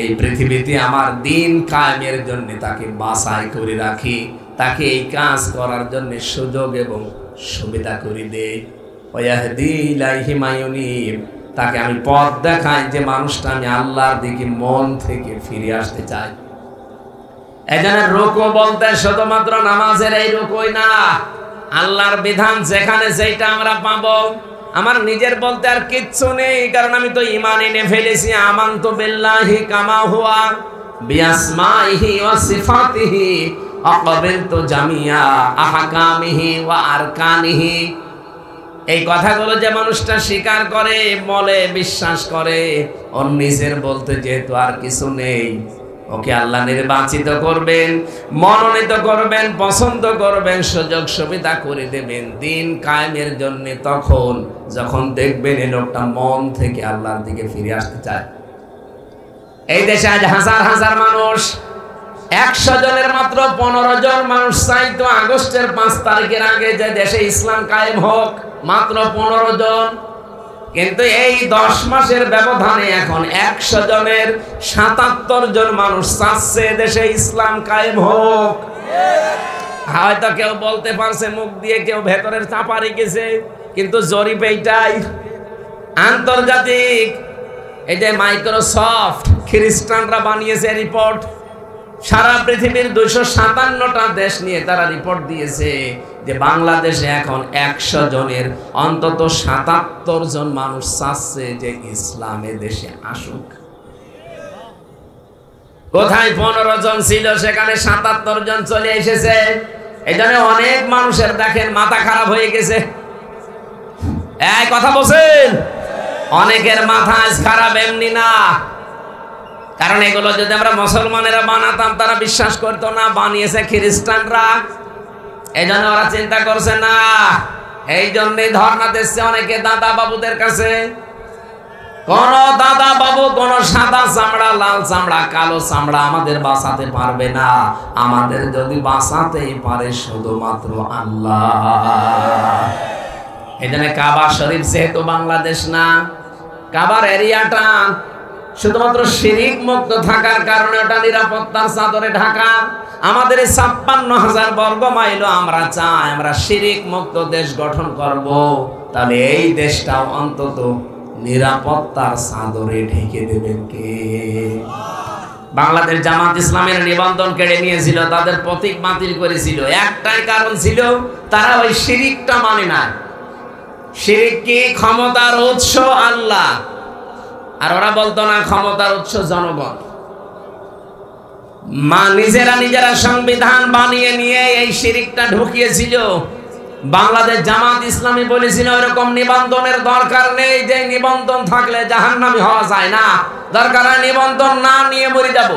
এই পৃথিবীতে আমার দিন কায়েমের জন্য তাকে বাছাই করে রাখি, তাকে এই কাজ করার জন্য সুযোগ এবং সুবিধা করে দেই। ওয়াহদি ইলাইহি মা ইউনিব, তাকে আমি পথ দেখাই যে মানুষটা আমি আল্লাহর দিকে মন থেকে ফিরে আসতে চাই। এজন্য রুকু বলতে শুধুমাত্র নামাজের এই রুকুই না, আল্লাহর বিধান যেখানে যেটা আমরা পাবো। আমার নিজের বলতে আর কিচ্ছু নেই, কারণ আমি তো ঈমান এনে ফেলেছি। আমানতু বিল্লাহি কামা হুয়া বিআসমাইহি ওয়া সিফাতিহি আকাবিলতু জামিয়া আহকামিহি ওয়া আরকানিহি। এই কথাগুলো যে মানুষটা স্বীকার করে, বলে, বিশ্বাস করে, ওর নিজের বলতে যেহেতু আর কিছু নেই, ওকে আল্লাহ নির্বাচিত করবেন, মনোনীত করবেন, পছন্দ করবেন, সুযোগ সুবিধা করে দেবেন দিন কায়েমের জন্য, তখন যখন দেখবেন এই লোকটা মন থেকে আল্লাহর দিকে ফিরে আসতে চায়। এই দেশে আজ হাজার হাজার মানুষ, 100 জনের মাত্র 15 জন মানুষ চাইতো আগস্টের 5 তারিখের আগে যে দেশে ইসলাম কায়েম হোক, মাত্র 15 জন। কিন্তু এই 10 মাসের ব্যবধানে এখন 100 জনের 77 জন মানুষ চাচ্ছে দেশে ইসলাম কায়েম হোক। হয়তো কেউ বলতে পারছে মুখ দিয়ে, কেউ ভেতরের চাপা রেখেছে, কিন্তু জরিপ এইটাই আন্তর্জাতিক। এই যে মাইক্রোসফট খ্রিস্টানরা বানিয়েছে রিপোর্ট, সারা পৃথিবীর 257টা দেশ নিয়ে তারা রিপোর্ট দিয়েছে যে বাংলাদেশে এখন 100 জনের অন্তত 77 জন মানুষ চাচ্ছে যে ইসলামে দেশে আসুক। কোথায় 15 জন ছিল সেখানে 77 জন চলে এসেছে। এই জন্য অনেক মানুষের দেখেন মাথা খারাপ হয়ে গেছে। এই কথা বলছেন, অনেকের মাথা আজ খারাপ এমনি না, কারণ এগুলো যদি আমরা মুসলমানেরা বানাতাম তারা বিশ্বাস করতো না, বানিয়েছে খ্রিস্টানরা। এই জন্য ওরা চিন্তা করছে না, এই জন্যই ধর্ণা দিচ্ছে অনেকে দাদা বাবুদের কাছে। কোন দাদা বাবু, কোন সাদা চামড়া, লাল চামড়া, কালো চামড়া আমাদের বাঁচাতে পারবে না। আমাদের যদি বাঁচাতেই পারে শুধুমাত্র আল্লাহ। এই জন্য কাবা শরীফ যেহেতু বাংলাদেশ না, কাবার এরিয়াটা শুধুমাত্র শিরিক মুক্ত থাকার কারণে ওটা নিরাপত্তার চাদরে ঢাকা। আমাদের 56,000 বর্গ মাইল আমরা চাই আমরা শিরিক মুক্ত দেশ গঠন করব, তাহলে এই দেশটাও অন্তত নিরাপত্তার চাদরে ঢেকে দেবেন কে? বাংলাদেশ জামাত ইসলামের নিবন্ধন কেড়ে নিয়েছিল, তাদের প্রতীক বাতিল করেছিল, একটাই কারণ ছিল তারা ওই শিরিকটা মানে না। শিরিক কি? ক্ষমতার উৎস আল্লাহ, আর ওরা বলতো না ক্ষমতার উৎস জনগণ। নিজেরা সংবিধান বানিয়ে নিয়ে এই শিরিকটা ঢুকিয়েছিল। বাংলাদেশ জামাত ইসলামী বলেছিল এরকম নিবন্ধনের দরকার নেই, যে নিবন্ধন থাকলে জাহান্নামী হওয়া যায় না, দরকার হয় নিবন্ধন না নিয়ে মরে যাব।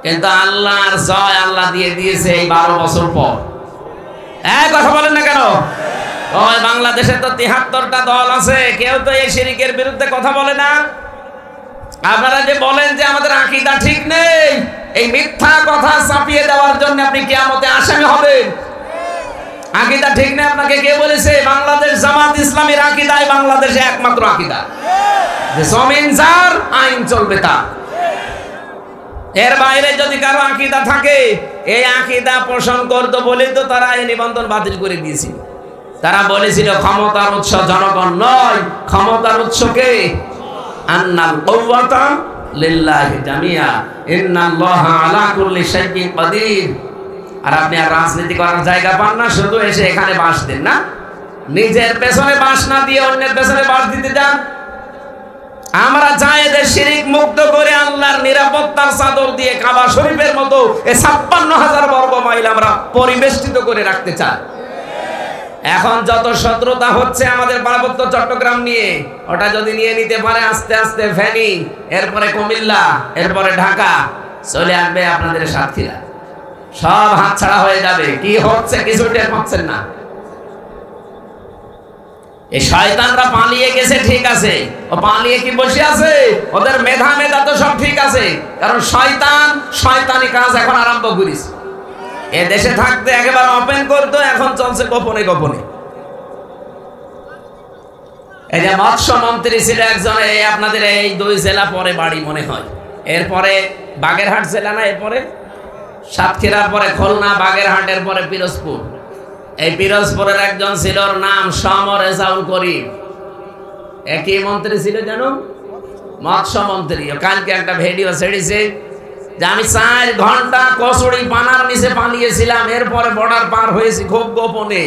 কিন্তু আল্লাহর জয় আল্লাহ দিয়ে দিয়েছে এই 12 বছর পর। কথা বলেন না কেন? ওই বাংলাদেশে তো 73টা দল আছে, কেউ তো এই শিরিকের বিরুদ্ধে কথা বলে না। আপনারা যে বলেন যে আমাদের আকীদা ঠিক নেই, এই মিথ্যা কথা চাপিয়ে দেওয়ার জন্য আপনি কিয়ামতে আসামি হবেন। আকীদা ঠিক নেই আপনাকে কে বলেছে? বাংলাদেশ জামাত ইসলামীর আকীদাই বাংলাদেশে একমাত্র আকীদা, যে জমিন যার আইন চলবে তার। এর বাইরে যদি কারো আকীদা থাকে, এই আকীদা পোষণ করতো বলে তো তারা এই নিবন্ধন বাতিল করে দিয়েছিল। তারা বলেছিল ক্ষমতার উৎস জনগণ নয়, ক্ষমতার উৎস কে? আন্নাল কুওয়াতা লিল্লাহি জামিয়া ইন্নাল্লাহা আলা কুল্লি শাইইন কাদির। আর আপনি আর রাজনীতি করার জায়গা পান না, শুধু এসে এখানে বাঁশ দেন না, নিজের পেছনে বাঁশ না দিয়ে অন্যের পেছনে বাঁশ দিতে যান। আমরা চাই যে শিরিক মুক্ত করে আল্লাহর নিরাপত্তার চাদর দিয়ে কাবা শরীফের মতো এই 56,000 বর্গ মাইল আমরা পরিবেষ্টিত করে রাখতে চাই। এখন যত শত্রুতা হচ্ছে আমাদের পার্বত্য চট্টগ্রাম নিয়ে, ওটা যদি নিয়ে নিতে পারে আস্তে আস্তে ফেনী, এরপরে কুমিল্লা, এরপরে ঢাকা, চলে আসবে আপনাদের সাতক্ষীরা, সব হাতছাড়া হয়ে যাবে। কি হচ্ছে কিছু টের পাচ্ছেন না। এই শয়তানরা পালিয়ে গেছে ঠিক আছে, ও পালিয়ে কি বসে আছে? ওদের মেধা তো সব ঠিক আছে, কারণ শয়তানি কাজ এখন আরম্ভ করিস। এ দেশে থাকতে একেবারে ওপেন করতো, এখন চলছে গোপনে গোপনে। এই যে মৎস্য মন্ত্রী ছিল একজন, এই আপনাদের এই 2 জেলা পরে বাড়ি মনে হয়, এরপরে বাগেরহাট জেলা না, এরপরে সাতক্ষীরার পরে খুলনা, বাগেরহাটের পরে পিরোজপুর। এই পিরোজপুরের একজন ছিল, ওর নাম সমরেজাউল করিম। একই মন্ত্রী ছিল জানো, মৎস্য মন্ত্রী। কালকে একটা ভিডিও ছেড়েছে যে আমি 4 ঘন্টা কচুরি পানার নিচে পালিয়েছিলাম, এরপরে বর্ডার পার হয়েছি খুব গোপনে।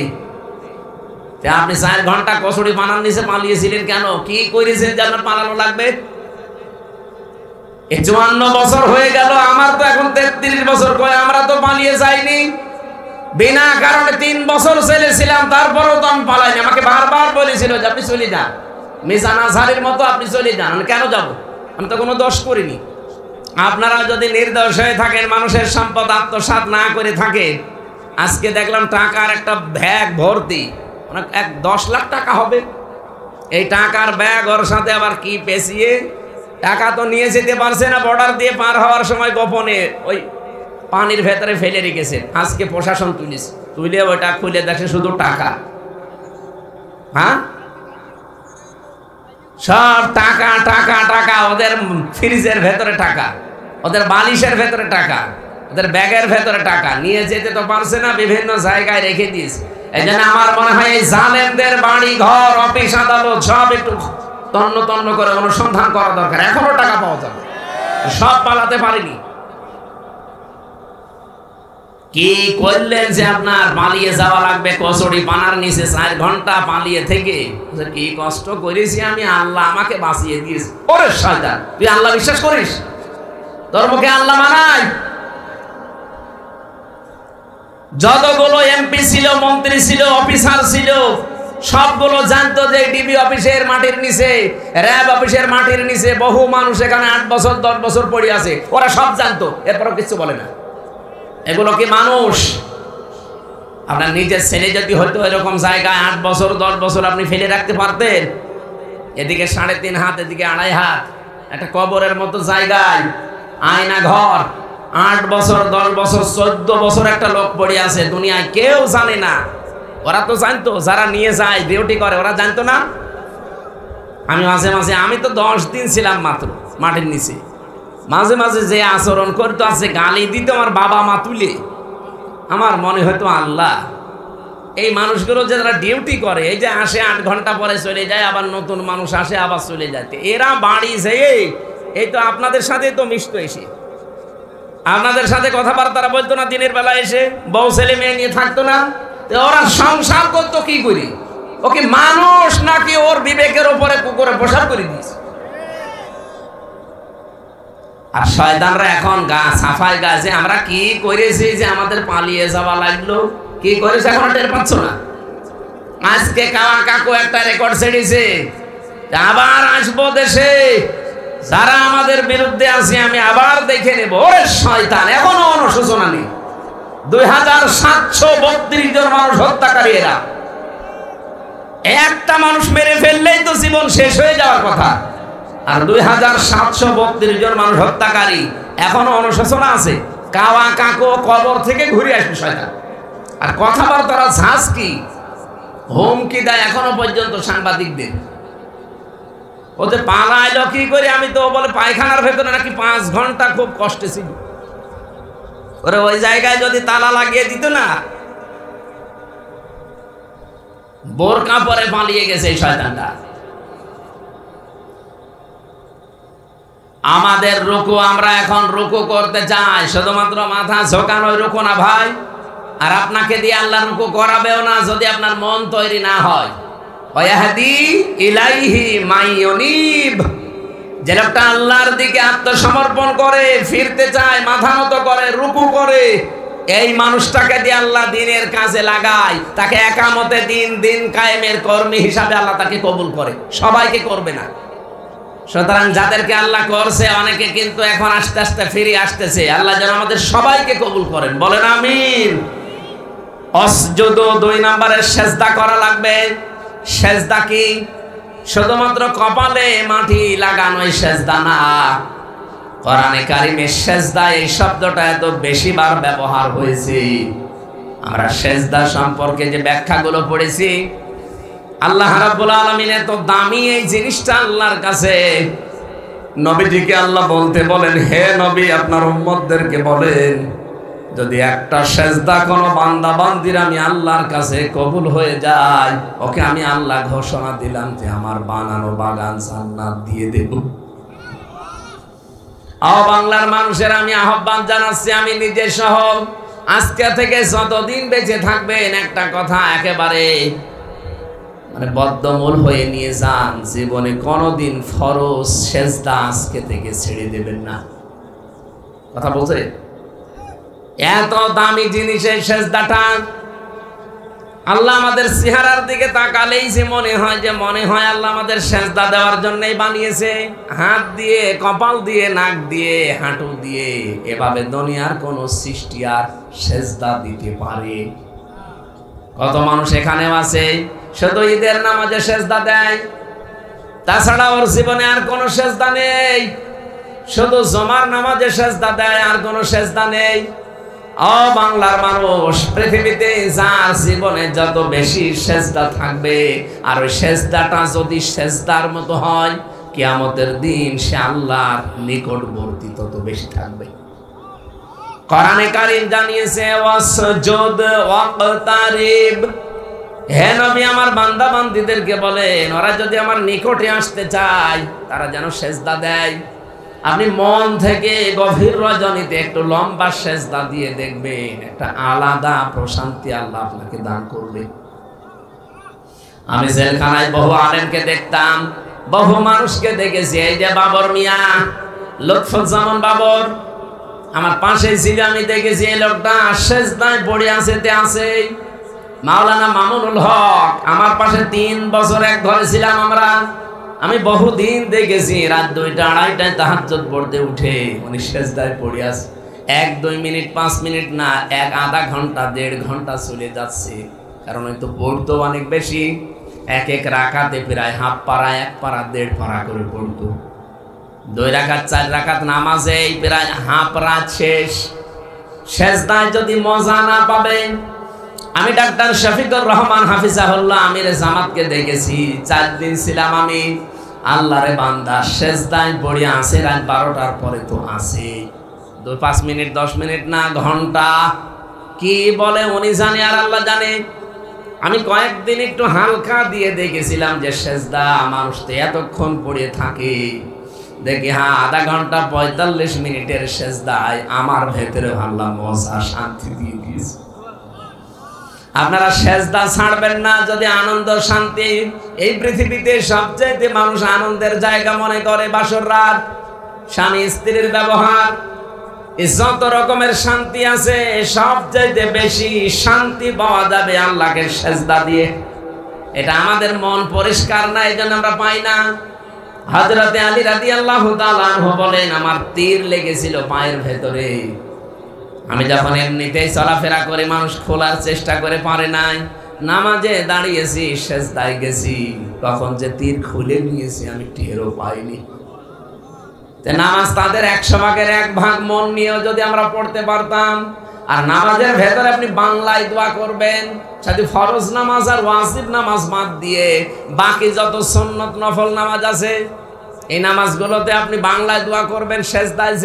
আপনি 4 ঘন্টা কচুরি পানার নিচে পালিয়েছিলেন কেন? কি করেছেন যে আপনার পালানো লাগবে? 54 বছর হয়ে গেল, আমার তো এখন 33 বছর। কয় আমরা তো পালিয়ে যাইনি, বিনা কারণে 3 বছর ছেলেছিলাম, তারপরেও তো আমি পালাইনি। আমাকে বারবার বলেছিল যে আপনি চলে যান, মিজান আজহারের মতো আপনি চলে যান। কেন যাব? আমি তো কোনো দোষ করিনি। আপনারা যদি নির্দোষ হয়ে থাকেন, মানুষের সম্পদ আত্মসাৎ না করে থাকে, আজকে দেখলাম টাকার একটা ব্যাগ ভর্তি, 10 লাখ টাকা হবে। এই টাকার ব্যাগ, ওর সাথে আবার কি পেঁচিয়ে টাকা তো নিয়ে যেতে পারছে না, বর্ডার দিয়ে পার হওয়ার সময় গোপনে ওই পানির ভেতরে ফেলে রেখেছে। আজকে প্রশাসন তুলে ওইটা খুলে দেখে শুধু টাকা। হ্যাঁ, সব টাকা টাকা টাকা, ওদের ফ্রিজের ভেতরে টাকা, ওদের বালিশের ভেতরে টাকা, ওদের ব্যাগের ভেতরে টাকা, নিয়ে যেতে তো পারছে না, বিভিন্ন জায়গায় রেখে দিয়েছে। এই জন্য আমার মনে হয় এই জালেমদের বাড়ি ঘর, অফিস আদালত সব একটু তন্ন তন্ন করে অনুসন্ধান করা দরকার। এখনো টাকা পাওয়া যাবে, সব পালাতে পারেনি। কি করলেন যে আপনার পালিয়ে যাওয়া লাগবে কচুরি পানার নিচে 4 ঘন্টা পালিয়ে থেকে? কি কষ্ট করেছি আমি, আল্লাহ আমাকে বাঁচিয়ে দিয়েছে। ওরে শয়তান, তুই আল্লাহ বিশ্বাস করিস? তোর মুখে আল্লাহ মানায়? যতগুলো এমপি ছিল, মন্ত্রী ছিল, অফিসার ছিল, সবগুলো জানতো যে ডিবি অফিসের মাটির নিচে, র্যাব অফিসের মাটির নিচে বহু মানুষ এখানে 8 বছর 10 বছর পড়ে আছে। ওরা সব জানতো, এরপরও কিছু বলে না। এগুলো কি মানুষ? আপনার নিজের ছেলে যদি হয়তো এরকম জায়গায় 8 বছর 10 বছর আপনি ফেলে রাখতে পারতেন? এদিকে 3.5 হাত, এদিকে 2.5 হাত, একটা কবরের মতো জায়গায়, আয়না ঘর, 8 বছর 10 বছর 14 বছর একটা লোক পড়ে আছে, দুনিয়ায় কেউ জানে না। ওরা তো জানতো, যারা নিয়ে যায় ডিউটি করে, ওরা জানতো না? আমি মাঝে মাঝে, আমি তো 10 দিন ছিলাম মাত্র মাটির নিচে, মাঝে মাঝে যে আচরণ করতো, আছে গালি দিত আমার বাবা মা তুলে, আমার মনে হয়তো আল্লাহ, এই মানুষগুলো যে যারা ডিউটি করে, এই যে আসে 8 ঘন্টা পরে চলে যায়, আবার নতুন মানুষ আসে আবার চলে যায়, এরা বাড়ি যেয়ে এই তো আপনাদের সাথে তো মিশতো, এসে আপনাদের সাথে কথাবার্তা বলতো না, দিনের বেলা এসে বউ ছেলে মেয়ে নিয়ে থাকতো না? ওরা সংসার করতো কি করি? ও কি মানুষ নাকি ওর বিবেকের উপরে কুকুরে প্রসার করে দিয়েছে? আর শয়তানরা এখন গা সাফাই গাছে, আমরা কি করেছি যে আমাদের পালিয়ে যাওয়া লাগলো, কি করেছে এখন টের পাচ্ছ না? আজকে কাওয়া কাকু একটা রেকর্ড ছেড়েছে, আবার আসবো দেশে, যারা আমাদের বিরুদ্ধে আছে আমি আবার দেখে নেব। ওরে শয়তান, এখনো অনুশোচনা নেই। 2732 জন মানুষ হত্যাকারী এরা। একটা মানুষ মেরে ফেললেই তো জীবন শেষ হয়ে যাওয়ার কথা, আর 2732 জন মানুষ হত্যাকারী, এখনো অনুশোচনা আছে। কাওয়া কাকু কবর থেকে ঘুরে আসবে শয়তান। আর কথাবার্তারা ঝাঁজ কি, হুমকি দেয় এখনো পর্যন্ত সাংবাদিকদের। ওদের পালাইলো কি করে? আমি তো বলে পায়খানার ভেতরে নাকি 5 ঘন্টা খুব কষ্টে ছিল। ওরে ওই জায়গায় যদি তালা লাগিয়ে দিত না, বোরকা পরে পালিয়ে গেছে এই শয়তানটা। আমাদের রুকু, আমরা এখন রুকু করতে চাই, শুধুমাত্র মাথা ঝোঁকানোই রুকু না ভাই। আর আপনাকে দিয়ে আল্লাহ রুকু করাবেও না যদি আপনার মন তৈরি না হয়। ওয়াহদি ইলাইহি মাইয়ুনিব, যে লোকটা আল্লাহর দিকে আত্মসমর্পণ করে, ফিরতে চায়, মাথা নত করে, রুকু করে, এই মানুষটাকে দিয়ে আল্লাহ দিনের কাজে লাগায়, তাকে একামতে দিন কায়েমের কর্মী হিসাবে আল্লাহ তাকে কবুল করে। সবাইকে করবে না। সুতরাং যাদেরকে আল্লাহ করছে, অনেকে কিন্তু এখন আস্তে আস্তে ফিরে আসতেছে। আল্লাহ যেন আমাদের সবাইকে কবুল করেন, বলেন আমিন। অসজুদ 2 নম্বরের সেজদা করা লাগবে। সেজদা কি? শুধুমাত্র কপালে মাটি লাগানোই সেজদা না। কোরআনে কারিমে সেজদা এই শব্দটা এত বেশিবার ব্যবহার হয়েছে। আমরা সেজদা সম্পর্কে যে ব্যাখ্যাগুলো পড়েছি, আল্লাহ রাব্বুল আলামিন এত দামি এই জিনিসটা আল্লাহর কাছে, নবীজিকে আল্লাহ বলেন, হে নবী আপনার উম্মতদেরকে বলেন, যদি একটা সেজদা কোনো বান্দা বান্দির আমি আল্লাহর কাছে কবুল হয়ে যায়, ওকে আমি আল্লাহ ঘোষণা দিলাম যে আমার বানানো বাগান জান্নাত দিয়ে দেব। বাংলার মানুষের আমি আহ্বান জানাচ্ছি, আমি নিজে সহ, আজকে থেকে যতদিন বেঁচে থাকবেন, একটা কথা একেবারে বদ্ধমূল হয়ে নিয়ে যান, জীবনে কোনোদিন ফরজ সেজদা আজকে থেকে ছেড়ে দেবেন না। কথা বলছে, এত দামি জিনিসের সেজদাটা, আল্লাহ আমাদের চেহারার দিকে তাকালেই যে মনে হয় আল্লাহ আমাদের সেজদা দেওয়ার জন্যই বানিয়েছে। হাত দিয়ে, কপাল দিয়ে, নাক দিয়ে, হাঁটু দিয়ে, এভাবে দুনিয়ার কোন সৃষ্টি আর সেজদা দিতে পারে? কত মানুষ এখানেও আছে শুধু ঈদের নামাজে সেজদা দেয়, তাছাড়া ওর জীবনে আর কোনো সেজদা নেই। শুধু জুমার নামাজে সেজদা দেয়, আর কোনো সেজদা নেই। ও বাংলার মানুষ, পৃথিবীতে যার জীবনে যত বেশি সেজদা থাকবে, আর ওই সেজদাটা যদি সেজদার মতো হয়, কিয়ামতের দিন সে আল্লাহর নিকটবর্তী তত বেশি থাকবে। কোরআনে কারীম জানিয়েছে, ওয়াসজুদ ওয়াকতারিব। হে নবী, আমার বান্দা বান্দীদেরকে বলেন, ওরা যদি আমার নিকটে আসতে চায় তারা যেন সেজদা দেয়। আপনি মন থেকে গভীর রজনীতে একটু লম্বা সেজদা দিয়ে দেখবেন, একটা আলাদা প্রশান্তি আল্লাহ আপনাকে দান করবে। আমি জেলখানায় বহু আলেমকে দেখতাম, বহু মানুষকে দেখেছি। এই যে বাবর মিয়া, লুৎফুজ্জামান বাবর আমার পাশে ছিল, আমি দেখেছি এই লোকটা সেজদায় পড়ে আছে। মাওলানা মামুনুল হক আমার পাশে 3 বছর এক ঘরে ছিলাম আমরা। আমি বহুদিন দেখেছি রাত 2টা 2:30টায় তাহাজ্জুদ পড়তে উঠে উনি সেজদায় পড়ে আছে। 1-2 মিনিট 5 মিনিট না, 1/2 ঘন্টা 1.5 ঘন্টা চলে যাচ্ছে। কারণ ওই তো পড়তো অনেক বেশি, এক রাকাতে প্রায় হাফ পারা, 1 পারা, 1.5 পারা করে পড়তো। 2 রাকাত 4 রাকাত নামাজে প্রায় হাফ রাত শেষ। সেজদায় যদি মজা না পাবেন, আমি ডাক্তার শফিকুর রহমান হাফিজাহুল্লাহ আমির জামাতকে দেখেছি। 4 দিন ছিলাম আমি। আল্লাহরে বান্দা সেজদায় পড়ে আছে রাত 12টার পরে তো আছে। 5 মিনিট 10 মিনিট না, ঘন্টা। কি বলে উনি জানে আর আল্লাহ জানে। আমি কয়েকদিন একটু হালকা দিয়ে দেখেছিলাম যে সেজদা মানুষ তো এতক্ষণ পড়ে থাকে। দেখি হ্যাঁ, আধা ঘন্টা 45 মিনিটের সেজদায় আমার ভেতরে আল্লাহ মজা শান্তি দিয়ে দিয়েছে। আপনারা সেজদা ছাড়বেন না যদি আনন্দ শান্তি। এই পৃথিবীতে সবচাইতে মানুষ আনন্দের জায়গা মনে করে বাসর রাত, স্বামী স্ত্রীর ব্যবহার। যত রকমের শান্তি আছে, সবচাইতে বেশি শান্তি পাওয়া যাবে আল্লাহকে সেজদা দিয়ে। এটা আমাদের মন পরিষ্কার না, এই জন্য আমরা পাই না। হযরতে আলী রাদিয়াল্লাহু তাআলা আনহু বলেন, আমার তীর লেগেছিল পায়ের ভেতরে। আমি যখন এমনিতেই চলাফেরা করে মানুষ খোলার চেষ্টা করে পারে নাই, নামাজে দাঁড়িয়েছি, সেজদায় গেছি, তখন যে তীর খুলে নিয়েছি আমি টেরও পাইনি। নামাজ তাদের 100 ভাগের 1 ভাগ মন নিয়েও যদি আমরা পড়তে পারতাম। আর নামাজের ভেতরে আপনি বাংলায় দোয়া করবেন, সাথে ফরজ নামাজ আর ওয়াজিব নামাজ বাদ দিয়ে বাকি যত সুন্নত নফল নামাজ আছে, এই নামাজগুলোতে আপনি বাংলায় দোয়া করবেন সেজদায়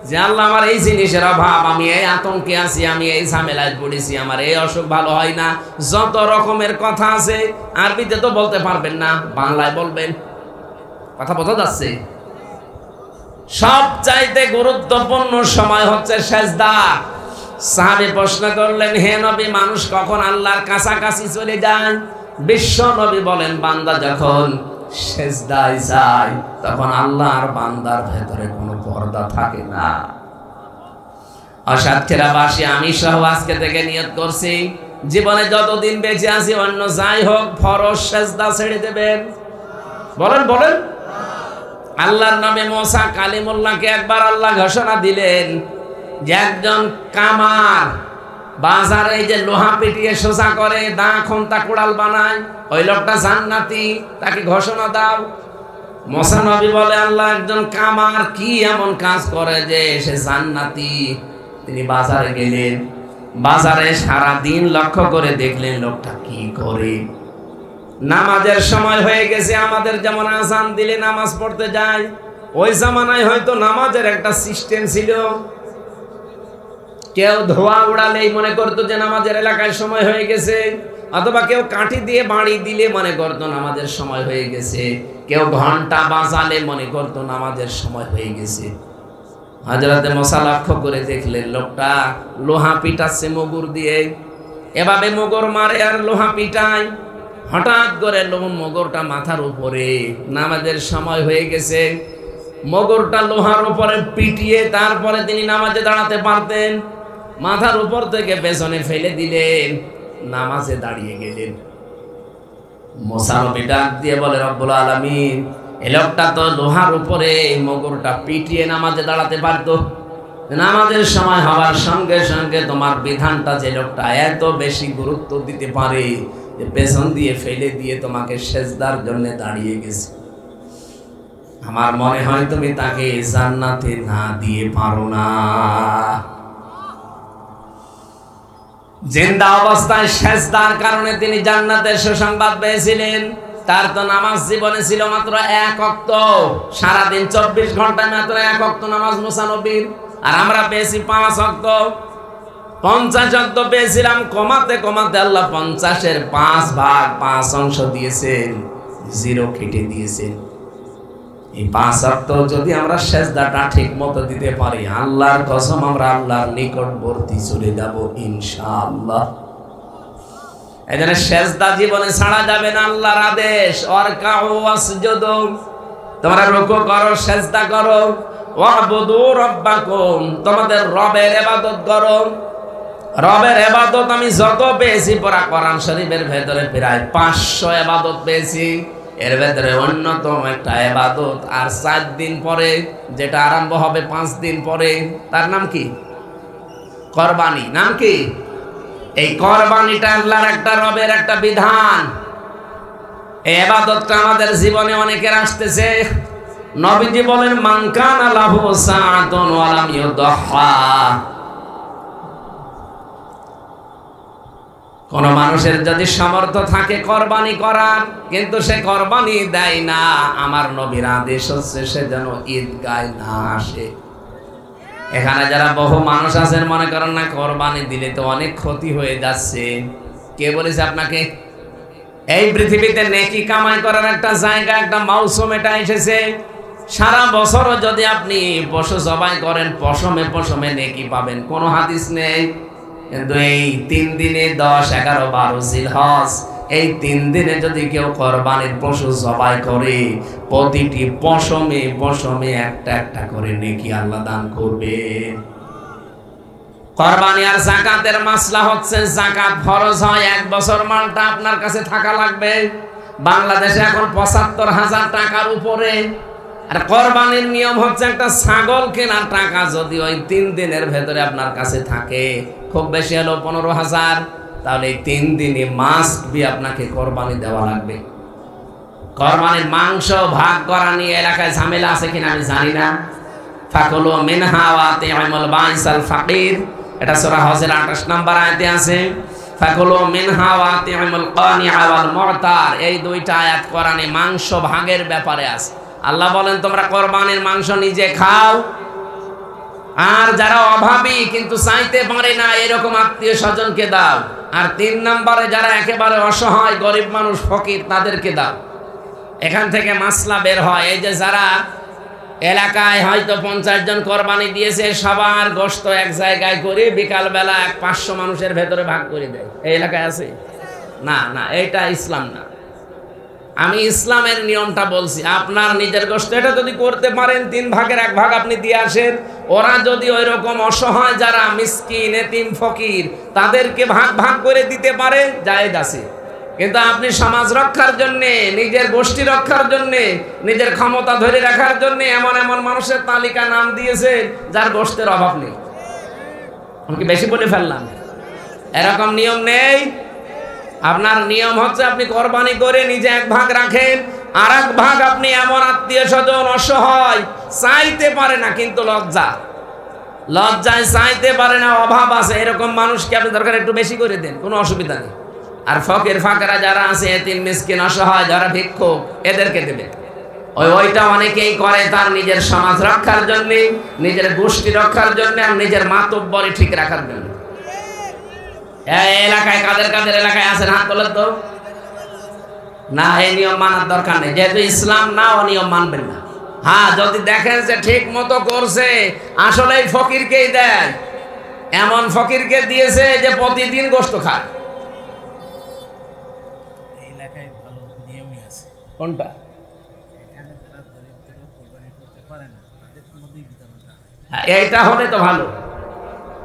যে আল্লাহ আমার এই জিনিসের অভাব, আমি এই আতঙ্কে আছি, আমি এই ঝামেলায় পড়েছি, আমার এই অসুখ ভালো হয় না। যত রকমের কথা আছে, আরবিতে তো বলতে পারবেন না, বাংলায় বলবেন। কথা বোঝা যাচ্ছে? সবচাইতে গুরুত্বপূর্ণ সময় হচ্ছে সেজদা। সাহাবী প্রশ্ন করলেন, হে নবী, মানুষ কখন আল্লাহর কাছাকাছি চলে যায়? বিশ্ব নবী বলেন, বান্দা যখন সেজদায় যায় তখন আল্লাহ আর বান্দার ভেতরে কোনো পর্দা থাকে না। অসাতক্ষীরাবাসী আমি সহ আজকে থেকে নিয়ত করছি, জীবনে যতদিন বেঁচে আছি অন্য যাই হোক ফরজ সেজদা ছেড়ে দেবেন। বলেন বলেন। আল্লাহর নবী মুসা কালিমুল্লাহকে একবার আল্লাহ ঘোষণা দিলেন যে একজন কামার বাজারে যে লোহা পিটিয়ে সোজা করে, দা খন্তা কুড়াল বানায়, ওই লোকটা জান্নাতি, তাকে ঘোষণা দাও। মুসা নবী বলে, আল্লাহ, একজন কামার কি এমন কাজ করে যে সে জান্নাতি? তিনি বাজারে গেলেন, বাজারে সারা দিন লক্ষ্য করে দেখলেন লোকটা কি করে। নামাজের সময় হয়ে গেছে, আমাদের যেমন আযান দিলে নামাজ পড়তে যায়, ওই জামানায় হয়তো নামাজের একটা সিস্টেম ছিল। কেউ ধোয়া উড়ালেই মনে করতো যে নামাজের এলাকায় সময় হয়ে গেছে, অথবা কেউ কাঠি দিয়ে বাড়ি দিলে মনে করতো নামাজের সময় হয়ে গেছে, কেউ ঘন্টা বাজালে মনে করতো নামাজের সময় হয়ে গেছে। হযরতে মুসা লক্ষ্য করে দেখলেন লোকটা লোহা পিটাচ্ছে মুগুর দিয়ে, এভাবে মুগুর মারে আর লোহা পিটায়। হঠাৎ করে মুগুরটা মাথার উপরে, নামাজের সময় হয়ে গেছে, মুগুরটা লোহার উপরে পিটিয়ে তারপরে তিনি নামাজে দাঁড়াতে পারতেন। মাথার উপর থেকে পেছনে ফেলে দিলেন, নামাজে দাঁড়িয়ে গেলেন। মুসা নবী ডাক দিয়ে বলে, রব্বুল আলামিন, এই লোকটা তো লোহার উপরে মগরটা পিটিয়ে নামাজে দাঁড়াতে পারতো, নামাজের সময় হওয়ার সঙ্গে সঙ্গে তোমার বিধানটা যে লোকটা এত বেশি গুরুত্ব দিতে পারে যে পেছন দিয়ে ফেলে দিয়ে তোমাকে সেজদার জন্য দাঁড়িয়ে গেছে, আমার মনে হয় তুমি তাকে জান্নাতে না দিয়ে পারো না। জিন্দা অবস্থায় সেজদার কারণে তিনি জান্নাতের সুসংবাদ পেয়েছিলেন। তার তো নামাজ জীবনে ছিল মাত্র 1 ওয়াক্ত, সারাদিন 24 ঘন্টায় মাত্র 1 ওয়াক্ত নামাজ মুসা নবীর, আর আমরা পেয়েছি 5 ওয়াক্ত। 50 ওয়াক্ত পেয়েছিলাম, কমাতে কমাতে আল্লাহ 50-এর 5 ভাগ 5 অংশ দিয়েছেন, 0 কেটে দিয়েছেন। এই 5 ওয়াক্ত যদি আমরা সেজদাটা ঠিক মতো দিতে পারি, আল্লাহর কসম আমরা আল্লাহর নিকটবর্তী চলে যাব ইনশাআল্লাহ। এজন্য সেজদা জীবনে ছাড়া যাবে না, আল্লাহর আদেশ, ওয়ারকাউ ওয়াসজুদু, তোমরা রুকু করো, সেজদা করো, ওয়াবুদু রাব্বাকুম, তোমাদের রবের ইবাদত করো। রবের ইবাদত আমি যত পেয়েছি পড়া কোরআন শরীফের ভেতরে প্রায় 500 ইবাদত পেয়েছি। এর ভেতরে অন্যতম একটা ইবাদত আর 4 দিন পরে যেটা আরম্ভ হবে 5 দিন পরে, তার নাম কি? কুরবানি। নাম কি? এই কুরবানিটা আল্লাহর একটা রবের একটা বিধান। এই ইবাদতটা আমাদের জীবনে অনেকের আসতেছে। নবীজি বলেন, মান কানা লাহু সাআতুন ওয়া লাম ইউদহা, কোন মানুষের যদি সামর্থ্য থাকে কুরবানি করার, কিন্তু সে কুরবানি দেয় না, আমার নবীর আদেশ হচ্ছে সে যেন ঈদগায় না আসে। এখানে যারা বহু মানুষ আছেন মনে করেন না কুরবানি দিলে তো অনেক ক্ষতি হয়ে যাচ্ছে, কে বলেছে আপনাকে? এই পৃথিবীতে নেকি কামাই করার একটা জায়গা, একটা মৌসুম এটা এসেছে। সারা বছরও যদি আপনি পশু জবাই করেন, পশমে পশমে নেকি পাবেন, কোনো হাদিস নেই। কিন্তু এই 3 দিনে 10, 11, 12 জিলহজ, এই 3 দিনে যদি কেউ কুরবানির পশু জবাই করে, প্রতিটি পশমে পশমে একটা একটা করে নেকি আল্লাহ দান করবে। কুরবানি আর যাকাতের মাসলা হচ্ছে, যাকাত ফরজ হয় 1 বছর মালটা আপনার কাছে থাকা লাগবে। বাংলাদেশে এখন 75,000 টাকার উপরে। আর কুরবানির নিয়ম হচ্ছে একটা ছাগল কেনার টাকা যদি ওই 3 দিনের ভেতরে আপনার কাছে থাকে, খুব বেশি হলো 15,000, তাহলে এই 3 দিনে মাস্ট বি আপনাকে কুরবানি দেওয়া লাগবে। কুরবানির মাংস ভাগ করা নিয়ে এলাকায় ঝামেলা আছে কিনা আমি জানি না। ফাকুলু মিনহা ওয়া আতিমুল বাইসাল ফাকির, এটা সূরা হজের 28 নম্বর আয়াতে আছে। ফাকুলু মিনহা ওয়া আতিমুল কানিআ ওয়াল মু'তার, এই 2টা আয়াত কোরআনে মাংস ভাগের ব্যাপারে আছে। আল্লাহ বলেন তোমরা কুরবানির মাংস নিজে খাও, আর যারা অভাবী কিন্তু চাইতে পারে না এরকম আত্মীয় স্বজনকে দাও। আর 3 নম্বরে যারা একেবারে অসহায় গরিব মানুষ ফকির তাদেরকে দাও। এখান থেকে মাসলা বের হয়, এই যে যারা এলাকায় হয়তো 50 জন কুরবানি দিয়েছে, সবার গোশত এক জায়গায় করে বিকালবেলা 500 মানুষের ভেতরে ভাগ করে দেয়, এই এলাকায় আছে? না না, এটা ইসলাম না। আমি ইসলামের নিয়মটা বলছি। আপনার নিজের গোশত এটা যদি করতে পারেন 3 ভাগের 1 ভাগ আপনি দিয়ে আসেন। ওরা যদি ওই রকম অসহায় যারা মিসকিন এতিম ফকির তাদেরকে ভাগ ভাগ করে দিতে পারে, জায়েজ আছে। কিন্তু আপনি সমাজ রক্ষার জন্য, নিজের গোষ্ঠী রক্ষার জন্য, নিজের ক্ষমতা ধরে রাখার জন্য এমন এমন মানুষের তালিকা নাম দিয়েছে যার গোশতের অভাব নেই। আমি কি বেশি বলে ফেললাম? এরকম নিয়ম নেই। আপনার নিয়ম হচ্ছে আপনি কুরবানি করে নিজে 1 ভাগ রাখেন, আর 1 ভাগ আপনি এমন আত্মীয় স্বজন অসহায় চাইতে পারে না, কিন্তু লজ্জায় চাইতে পারে না, অভাব আছে, এরকম মানুষকে আপনি দরকার একটু বেশি করে দেন, কোনো অসুবিধা নেই। আর ফকির ফাকরা যারা আছে, এতিম মিসকিন অসহায় যারা ভিক্ষুক, এদেরকে দেবে। ওইটা অনেকেই করে তার নিজের সমাজ রক্ষার জন্য, নিজের গোষ্ঠী রক্ষার জন্য, আর নিজের মাতব্বরি ঠিক রাখার জন্য। এলাকায় কাদের কাদের এলাকায় আছেন হাত তোলেন তো। না, এই নিয়ম মানার দরকার নেই, যেহেতু ইসলাম না, ও নিয়ম মানবেন না। হ্যাঁ, যদি দেখেন যে ঠিক মতো করছে, আসলে ফকিরকেই দেয়, এমন ফকিরকে দিয়েছে যে প্রতিদিন গোশত খায়। কোনটা? এইটা হলে তো ভালো।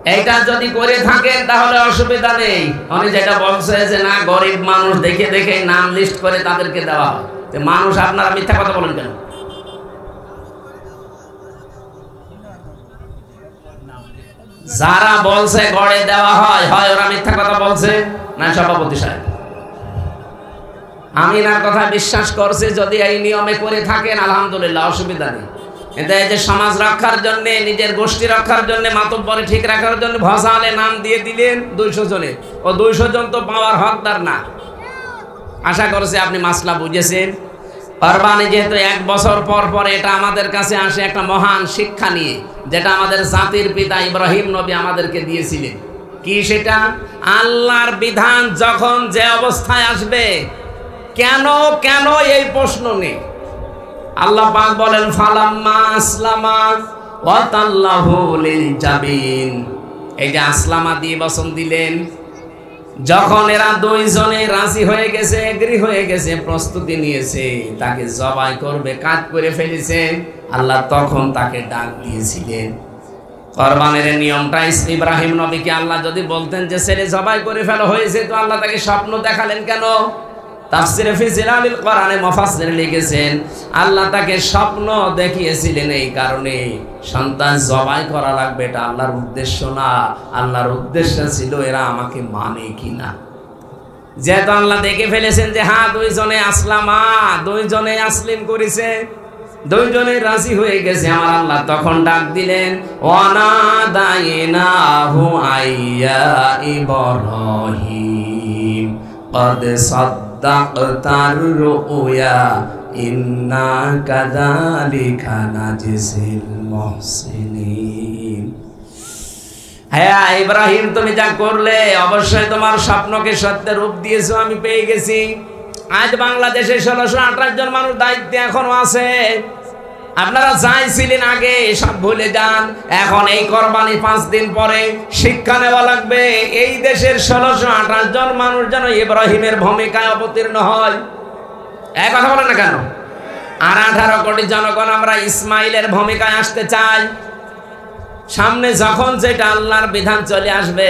এইটা যদি করে থাকেন তাহলে অসুবিধা নেই। উনি যেটা বলছে যে না গরিব মানুষ দেখে দেখে নাম লিস্ট করে তাদেরকে দেওয়া হয়, মানুষ আপনারা মিথ্যা কথা বলেন কেন? যারা বলছে গড়ে দেওয়া হয়, হয় ওরা মিথ্যা কথা বলছে না সভাপতি সাহেব। আমি না কথা বিশ্বাস করছি, যদি এই নিয়মে করে থাকেন আলহামদুলিল্লাহ, অসুবিধা নেই। কিন্তু এই যে সমাজ রক্ষার জন্য, নিজের গোষ্ঠী রক্ষার জন্য, মাতব্বরি ঠিক রাখার জন্য ভসালে নাম দিয়ে দিলেন 200 জনে, ও 200 জন তো পাওয়ার হকদার না। আশা করছি আপনি মাসলা বুঝেছেন। কোরবানি যেহেতু 1 বছর পর পর, এটা আমাদের কাছে আসে একটা মহান শিক্ষা নিয়ে, যেটা আমাদের জাতির পিতা ইব্রাহিম নবী আমাদেরকে দিয়েছিলেন। কি সেটা? আল্লাহর বিধান যখন যে অবস্থায় আসবে, কেন কেন এই প্রশ্ন নেই। আল্লাহ পাক বলেন ফালাম্মা আসলামা ওয়া তাল্লাহু লিল জাবিন। এই যে আসলামা দিয়ে বচন দিলেন, যখন এরা 2 জনে রাজি হয়ে গেছে, এগ্রি হয়ে গেছে, প্রস্তুতি নিয়েছে, তাকে জবাই করবে, কাজ করে ফেলেছে, আল্লাহ তখন তাকে ডাক দিয়েছিলেন। কোরবানির নিয়মটা ইব্রাহিম নবীকে আল্লাহ যদি বলতেন যে ছেলে জবাই করে ফেলা হয়েছে, তো আল্লাহ তাকে স্বপ্ন দেখালেন কেন? তাফসিরে ফি জিলালিল কোরআনে মুফাসসির লিখেছেন আল্লাহ তাকে স্বপ্ন দেখিয়েছিলেন এই কারণে, সন্তান জবাই করা লাগবে, এটা আল্লাহর উদ্দেশ্য না। আল্লাহর উদ্দেশ্য ছিল এরা আমাকে মানে কিনা। যেহেতু আল্লাহ দেখে ফেলেছেন যে হ্যাঁ 2 জনে আসলামা, 2 জনে আসলিম করেছে, 2 জনে রাজি হয়ে গেছে, আমার আল্লাহ তখন ডাক দিলেন ওয়ানাদাইনাহু আইয়া ইব্রাহিম قد صدقت الرؤيا إنا كذلك نجزي المحسنين। হ্যাঁ ইব্রাহিম, তুমি যা করলে অবশ্যই তোমার স্বপ্নকে সত্যের রূপ দিয়েছো, আমি পেয়ে গেছি। আজ বাংলাদেশে 1628 জন মানুষ দায়িত্বে এখনো আছে। আপনারা চাইছিলেন আগে সব ভুলে যান। এখন এই কোরবানি 5 দিন পরে শিক্ষা নেওয়া লাগবে। এই দেশের 1628 জন মানুষ যেন ইব্রাহিমের ভূমিকায় অবতীর্ণ হয়। এক কথা বলেন না কেন? আর 18 কোটি জনগণ আমরা ইসমাইলের ভূমিকায় আসতে চাই। সামনে যখন যেটা আল্লাহর বিধান চলে আসবে,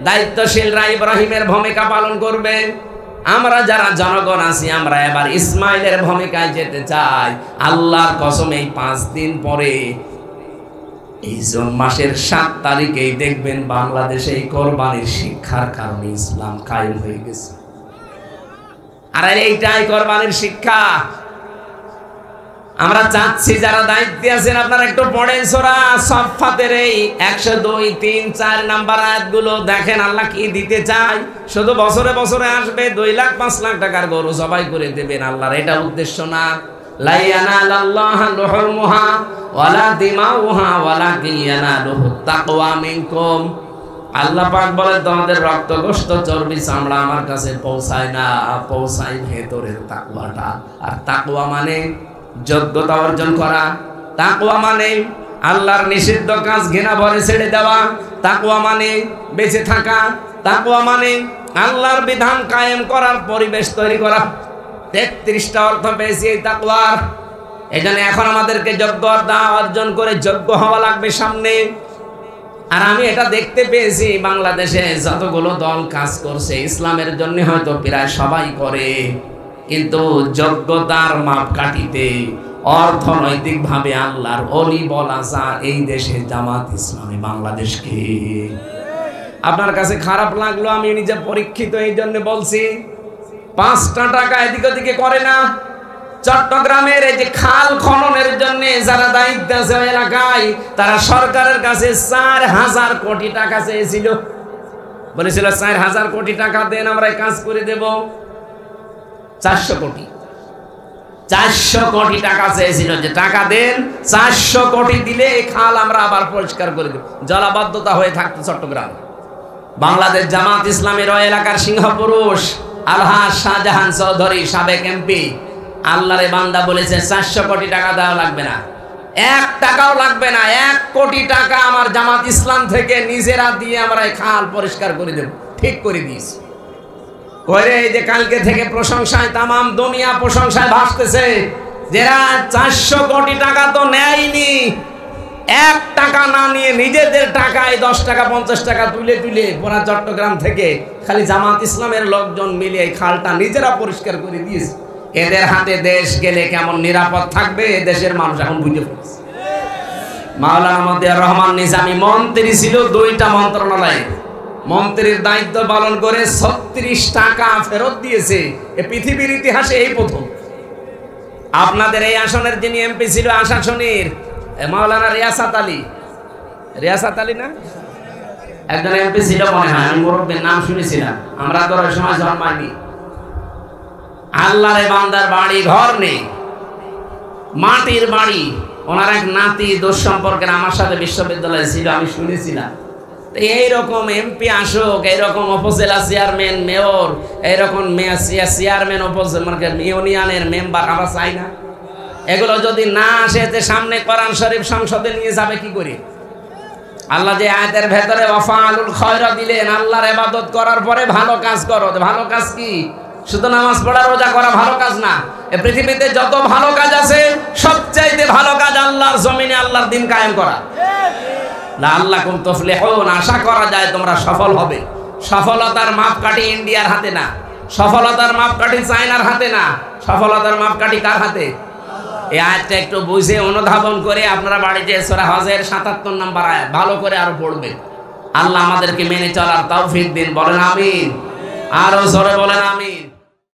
দায়িত্বশীলরা ইব্রাহিমের ভূমিকা পালন করবে। আমরা যারা জনগণ আছি, আমরা এবার ইসমাইলের ভূমিকায় যেতে চাই। আল্লাহর কসম, এই 5 দিন পরে, এই জুন মাসের 7 তারিখেই দেখবেন বাংলাদেশে এই কোরবানির শিক্ষার কারণে ইসলাম কায়েম হয়ে গেছে। আর এইটাই কোরবানির শিক্ষা। আমরা চাচ্ছি যারা দায়িত্বে আছেন, আপনারা একটু পড়েন সূরা সাফফাতের এই 102, 3, 4 নাম্বার আয়াতগুলো দেখেন আল্লাহ কি দিতে চায়। শুধু বছরে বছরে আসবে 2 লাখ 5 লাখ টাকার গরু জবাই করে দেবেন, আল্লাহর এটা উদ্দেশ্য না। লা ইয়ানালাল্লাহু লুহুমুহা ওয়ালা দিমাউহা ওয়ালাকিন ইয়ানালুহুত তাকওয়া মিনকুম। আল্লাহ পাক বলেন তোমাদের রক্ত গোশত চর্বি চামড়া আমার কাছে পৌঁছায় না, পৌঁছায় ভেতরের তাকওয়াটা। আর তাকওয়া মানে যোগ্যতা অর্জন করা, তাকওয়া মানে আল্লাহর নিষিদ্ধ কাজ ঘৃণা ভরে ছেড়ে দেওয়া, তাকওয়া মানে বেঁচে থাকা, তাকওয়া মানে আল্লাহর বিধান কায়েম করার পরিবেশ তৈরি করা। 33টা অর্থ পেয়েছি এই তাকওয়ার। এজন্য এখন আমাদেরকে যোগ্যতা অর্জন করে যোগ্য হওয়া লাগবে সামনে। আর আমি এটা দেখতে পেয়েছি বাংলাদেশে যতগুলো দল কাজ করছে ইসলামের জন্য, হয়তো প্রায় সবাই করে, কিন্তু যোগ্যতার মাপকাঠিতে অর্থনৈতিকভাবে আল্লাহর ওলি বলা যায় এই দেশে জামাত ইসলামী বাংলাদেশকে। আপনার কাছে খারাপ লাগলো, আমি নিজে পরীক্ষিত, এই জন্য বলছি। 5টা টাকা এদিক ওদিকে করে না। চট্টগ্রামের এই যে খাল খননের জন্য যারা দায়িত্ব আছে এলাকায়, তারা সরকারের কাছে 4000 কোটি টাকা চেয়েছিল। বলেছিল 4000 কোটি টাকা দেন, আমরা এই কাজ করে দেব। 400 কোটি 400 কোটি টাকা চেয়েছিল, যে টাকা দেন, 400 কোটি দিলে এই খাল আমরা আবার পরিষ্কার করে দেব। জলাবদ্ধতা হয়ে থাকতো চট্টগ্রাম। বাংলাদেশ জামাত ইসলামের ওই এলাকার সিংহপুরুষ আলহাজ শাহজাহান চৌধুরী, সাবেক এমপি, আল্লাহরে বান্দা বলেছে 400 কোটি টাকা দেওয়া লাগবে না, 1 টাকাও লাগবে না, 1 কোটি টাকা আমার জামাত ইসলাম থেকে নিজেরা দিয়ে আমরা এই খাল পরিষ্কার করে দেব। ঠিক করে দিয়েছি। ওরে এই যে কালকে থেকে প্রশংসায় তামাম দুনিয়া প্রশংসায় ভাসতেছে, যারা 400 কোটি টাকা তো নেয়নি, 1 টাকা না নিয়ে নিজেদের টাকায় 10 টাকা 50 টাকা তুলে তুলে পুরা চট্টগ্রাম থেকে খালি জামাত ইসলামের লোকজন মিলে এই খালটা নিজেরা পরিষ্কার করে দিয়েছে। এদের হাতে দেশ গেলে কেমন নিরাপদ থাকবে দেশের মানুষ এখন বুঝে ফেলছে। মাওলানা মতিয়ার রহমান নিজামী মন্ত্রী ছিল 2টা মন্ত্রণালয়ে, মন্ত্রীর দায়িত্ব পালন করে 36 টাকা ফেরত দিয়েছে। এ পৃথিবীর ইতিহাসে এই প্রথম। আপনাদের এই আসনের যিনি এমপি ছিল আশাশুনির মাওলানা রিয়াসাত আলী না, একজন এমপি ছিল মনে হয়, আমি মুরব্বীর নাম শুনেছিলাম, আমরা তো ওই সময় জন্মাইনি। আল্লাহর বান্দার বাড়ি ঘর নেই, মাটির বাড়ি। ওনার এক নাতি দোষ সম্পর্কের আমার সাথে বিশ্ববিদ্যালয়ে ছিল, আমি শুনেছিলাম। এইরকম এমপি আসুক, এইরকম উপজেলা চেয়ারম্যান, মেয়র, এইরকম চেয়ারম্যান ইউনিয়নের মেম্বার আমরা চাই না। এগুলো যদি না আসে, সামনে কোরআন শরীফ সংসদে নিয়ে যাবে কি করে? আল্লাহ যে আয়াতের ভেতরে ওয়াফালুল খায়রা দিলেন, আল্লাহর ইবাদত করার পরে ভালো কাজ করো। ভালো কাজ কি? শুধু নামাজ পড়া রোজা করা ভালো কাজ না। এই পৃথিবীতে যত ভালো কাজ আছে সবচাইতে ভালো কাজ আল্লাহর জমিনে আল্লাহর দ্বীন কায়েম করা। লাআল্লাকুম তুফলিহুন, আশা করা যায় তোমরা সফল হবে। সফলতার মাপকাঠি ইন্ডিয়ার হাতে না, সফলতার মাপকাঠি চায়নার হাতে না, সফলতার মাপকাঠি কার হাতে? এই আয়াতটা একটু বুঝে অনুধাবন করে আপনারা বাড়িতে সূরা হজের ৭৭ নম্বর আয়াত ভালো করে আরো পড়বেন। আল্লাহ আমাদেরকে মেনে চলার তৌফিক দিন। বলেন আমিন। আরো জোরে বলেন আমিন।